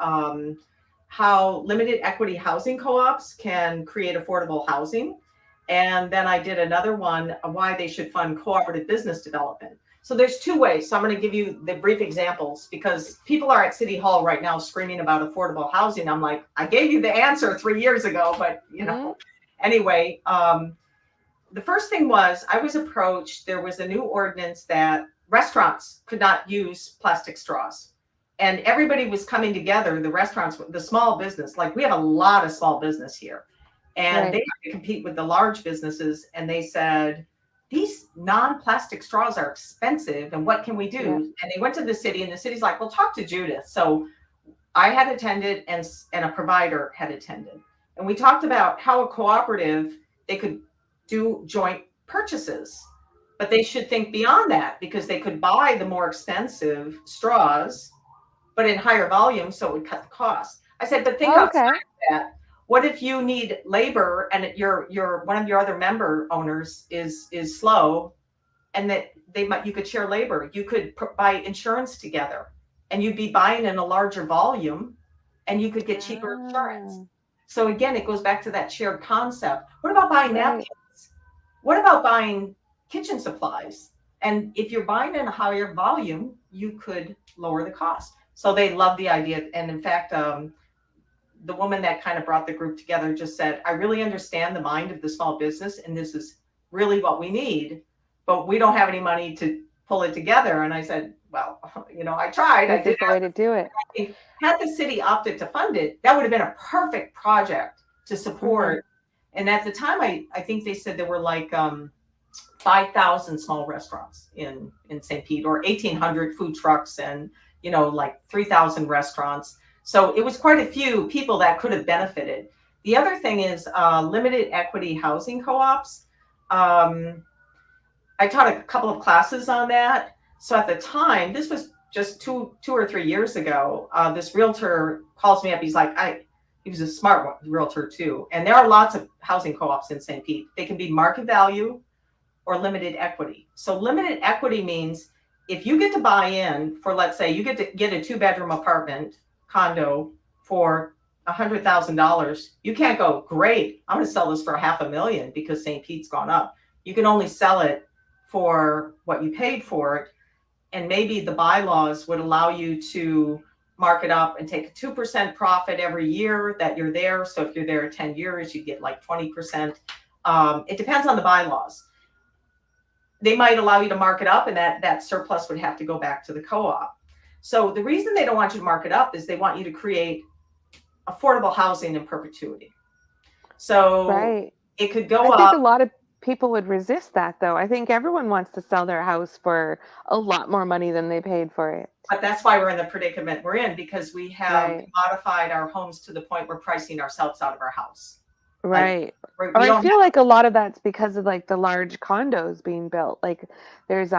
how limited equity housing co-ops can create affordable housing. And then I did another one, why they should fund cooperative business development. So there's 2 ways. So I'm going to give you the brief examples, because people are at City Hall right now screaming about affordable housing. I'm like, I gave you the answer 3 years ago, but Anyway, the first thing was I was approached. There was a new ordinance that restaurants could not use plastic straws. And everybody was coming together, the restaurants, the small business, like we have a lot of small business here. And they had to compete with the large businesses. And they said, these non-plastic straws are expensive. And what can we do? Yeah. And they went to the city, and the city's like, well, talk to Judith. So I had attended, and a provider had attended. And we talked about how a cooperative, they could do joint purchases, but they should think beyond that, because they could buy the more expensive straws, but in higher volume, so it would cut the cost. I said, but think outside of that. What if you need labor and your one of your other member owners is slow, and that you could share labor. You could buy insurance together, and you'd be buying in a larger volume, and you could get cheaper insurance. So again, it goes back to that shared concept. What about buying napkins? What about buying kitchen supplies? And if you're buying in a higher volume, you could lower the cost. So they love the idea. And in fact, the woman that kind of brought the group together just said, I really understand the mind of the small business, and this is really what we need, but we don't have any money to pull it together. And I said, well, I tried. That's the way to do it. Had the city opted to fund it, that would have been a perfect project to support. Mm-hmm. And at the time, I think they said there were like 5,000 small restaurants in St. Pete, or 1,800 food trucks, and like 3,000 restaurants. So it was quite a few people that could have benefited. The other thing is limited equity housing co-ops. I taught a couple of classes on that. So at the time, this was just two or 3 years ago, this realtor calls me up. He's like, he was a smart realtor too. And there are lots of housing co-ops in St. Pete. They can be market value or limited equity. So limited equity means if you get to buy in for, let's say you get to get a 2-bedroom apartment condo for $100,000, you can't go, great, I'm going to sell this for $500,000 because St. Pete's gone up. You can only sell it for what you paid for it. And maybe the bylaws would allow you to mark it up and take a 2% profit every year that you're there. So if you're there 10 years, you get like 20%. It depends on the bylaws. They might allow you to mark it up, and that surplus would have to go back to the co-op. So the reason they don't want you to mark it up is they want you to create affordable housing in perpetuity. So it could go up. I think a lot of people would resist that, though. I think everyone wants to sell their house for a lot more money than they paid for it. But that's why we're in the predicament we're in, because we have modified our homes to the point we're pricing ourselves out of our house. Right. I feel like a lot of that's because of like the large condos being built. Like there's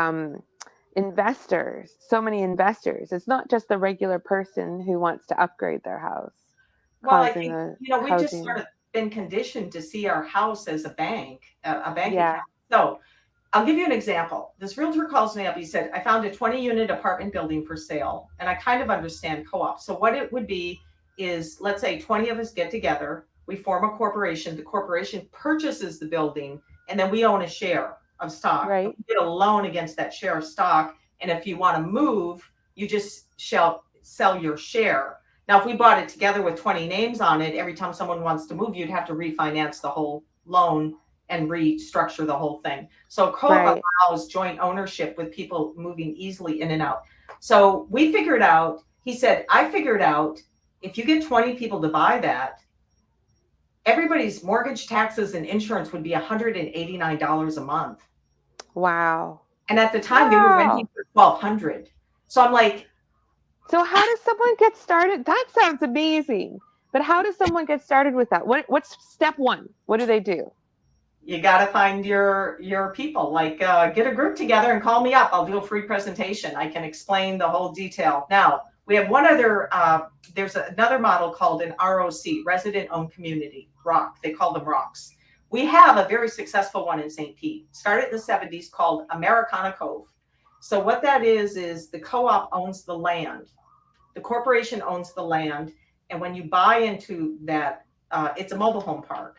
investors, so many investors. It's not just the regular person who wants to upgrade their house. Well, I think, we've just sort of been conditioned to see our house as a bank account. So I'll give you an example. This realtor calls me up. He said, I found a 20-unit apartment building for sale, and I kind of understand co-op. So what it would be is, let's say 20 of us get together, we form a corporation, the corporation purchases the building, and then we own a share of stock. Right. We get a loan against that share of stock, and if you want to move, you just shall sell your share. Now, if we bought it together with 20 names on it, every time someone wants to move, you'd have to refinance the whole loan and restructure the whole thing. So co-op allows joint ownership with people moving easily in and out. So we figured out, he said, I figured out if you get 20 people to buy that, everybody's mortgage, taxes, and insurance would be $189 a month. Wow. And at the time, they were renting for $1,200. So I'm like, so how does someone get started? That sounds amazing. But how does someone get started with that? What's step one? What do they do? You got to find your people. Like, get a group together and call me up. I'll do a free presentation. I can explain the whole detail. Now, we have one other, there's another model called an ROC, resident-owned community, ROC. They call them ROCs. We have a very successful one in St. Pete. Started in the 70s, called Americana Cove. So what that is the co-op owns the land. The corporation owns the land. And when you buy into that, it's a mobile home park.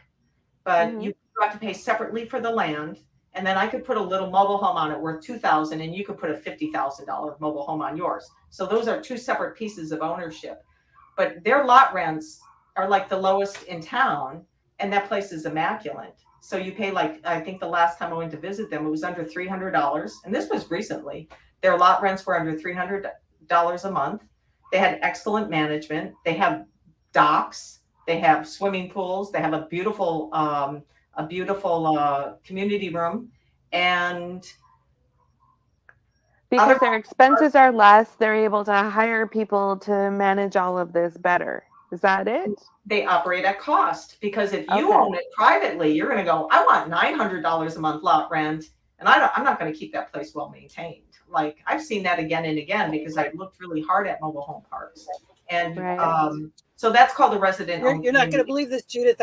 But you have to pay separately for the land. And then I could put a little mobile home on it worth $2,000, and you could put a $50,000 mobile home on yours. So those are two separate pieces of ownership. But their lot rents are like the lowest in town, and that place is immaculate. So you pay, like, I think the last time I went to visit them, it was under $300. And this was recently. Their lot rents were under $300 a month. They had excellent management. They have docks. They have swimming pools. They have a beautiful community room. And because their expenses are less, they're able to hire people to manage all of this better. Is that it? They operate at cost, because if you own it privately, you're going to go, I want $900 a month lot rent, and I'm not going to keep that place well maintained. Like, I've seen that again and again, because I looked really hard at mobile home parks. And so that's called a resident. You're not going to believe this, Judith.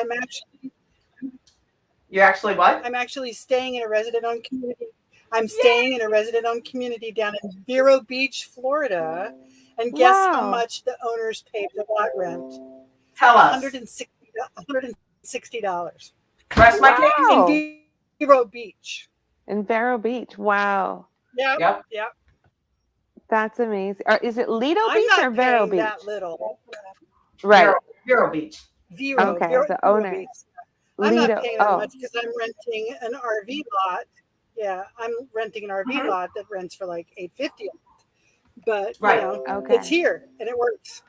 You're actually what? I'm actually staying in a resident-owned community. I'm staying in a resident-owned community down in Vero Beach, Florida. And guess how much the owners paid for lot rent? Tell us. $160. Rest my case. In Vero Beach. In Vero Beach. Wow. Yep. That's amazing. Is it Lido Beach or Vero Beach? That little. Right. Vero Beach. Vero. Okay. Vero, the owner. Beach. I'm Lido. not paying that much because I'm renting an RV lot. Yeah, I'm renting an RV lot that rents for like $850 a month. But it's here and it works.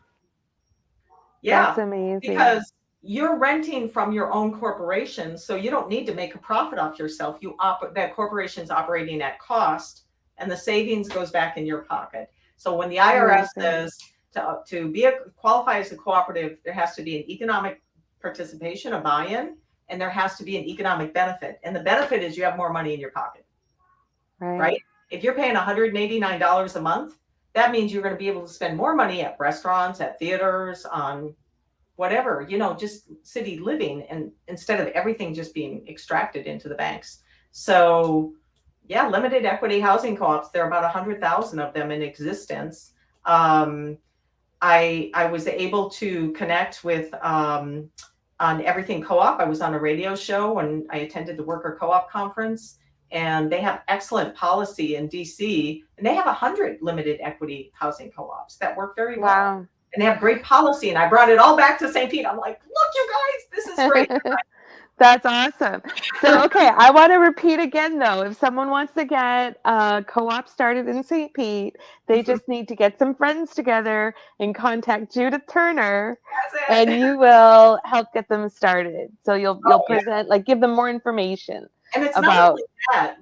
Yeah, that's amazing. Because you're renting from your own corporation, so you don't need to make a profit off yourself. That corporation's operating at cost, and the savings goes back in your pocket. So when the IRS says to qualify as a cooperative, there has to be an economic participation, a buy-in, and there has to be an economic benefit. And the benefit is you have more money in your pocket, right? If you're paying $189 a month, that means you're going to be able to spend more money at restaurants, at theaters, on whatever, just city living, and instead of everything just being extracted into the banks. So limited equity housing co-ops, there are about 100,000 of them in existence. I was able to connect with on Everything Co-op. I was on a radio show when I attended the Worker Co-op conference, and they have excellent policy in DC, and they have 100 limited equity housing co-ops that work very well. And they have great policy, and I brought it all back to St. Pete. I'm like, look, you guys, this is great. That's awesome. So, I want to repeat again, though. If someone wants to get a co-op started in St. Pete, they just need to get some friends together and contact Judith Turner, and you will help get them started. So you'll present, give them more information. And it's not only that.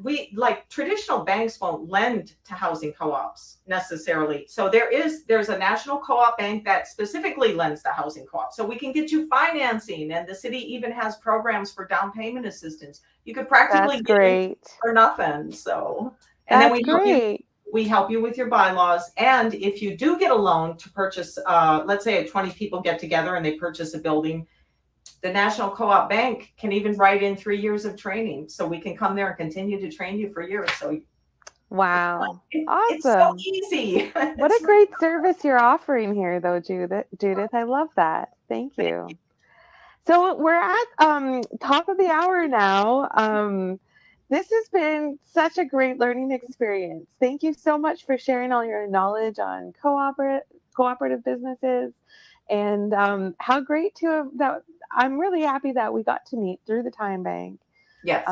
Traditional banks won't lend to housing co-ops necessarily. So there's a national co-op bank that specifically lends to housing co-ops. So we can get you financing, and the city even has programs for down payment assistance. You could practically get it for nothing. So, and then we help you with your bylaws. And if you do get a loan to purchase, let's say 20 people get together and they purchase a building, the National Co-op Bank can even write in 3 years of training, so we can come there and continue to train you for years. So, awesome! It's so easy. What a great service you're offering here, though, Judith. I love that. Thank you. So we're at top of the hour now. This has been such a great learning experience. Thank you so much for sharing all your knowledge on cooperative businesses, and how great to have that. I'm really happy that we got to meet through the Timebank. Yes.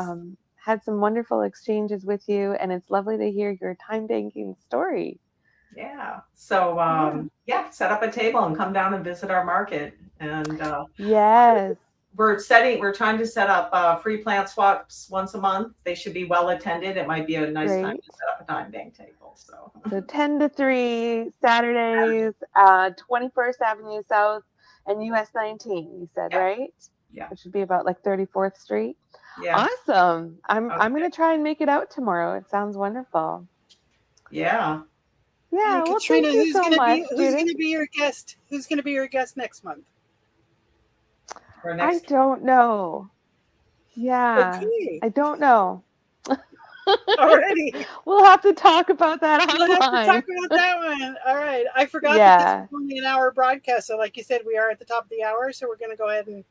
Had some wonderful exchanges with you, and it's lovely to hear your time banking story. Yeah. So, set up a table and come down and visit our market. And yes, we're trying to set up free plant swaps once a month. They should be well attended. It might be a nice time to set up a time bank table. So 10 to 3 Saturdays, 21st Avenue South and US 19, you said, right? Yeah. Which would be about 34th Street. Yeah. Awesome. I'm going to try and make it out tomorrow. It sounds wonderful. Yeah. Yeah. Well, Katrina, thank you so much, who's going to be your guest? Who's going to be your guest next month? I don't know. Yeah. Okay. I don't know. Alrighty. We'll have to talk about that offline. We'll have to talk about that one. All right. I forgot that this was only an hour broadcast. So like you said, we are at the top of the hour. So we're going to go ahead and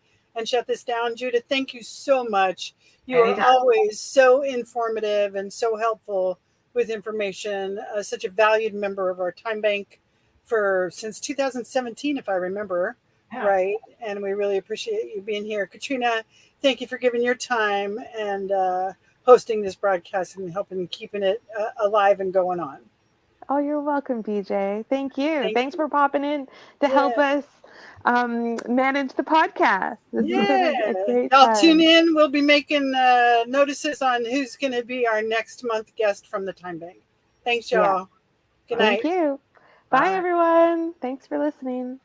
shut this down. Judith, thank you so much. You are always so informative and so helpful with information. Such a valued member of our Timebank since 2017, if I remember Right. And we really appreciate you being here. Katrina, thank you for giving your time and hosting this broadcast and helping keeping it alive and going on. Oh, you're welcome, BJ. Thank you. Thanks for popping in to help us manage the podcast. This has been a great time. I'll tune in. We'll be making notices on who's going to be our next month guest from the Time Bank. Thanks, y'all. Good night. Thank you. Bye, everyone. Thanks for listening.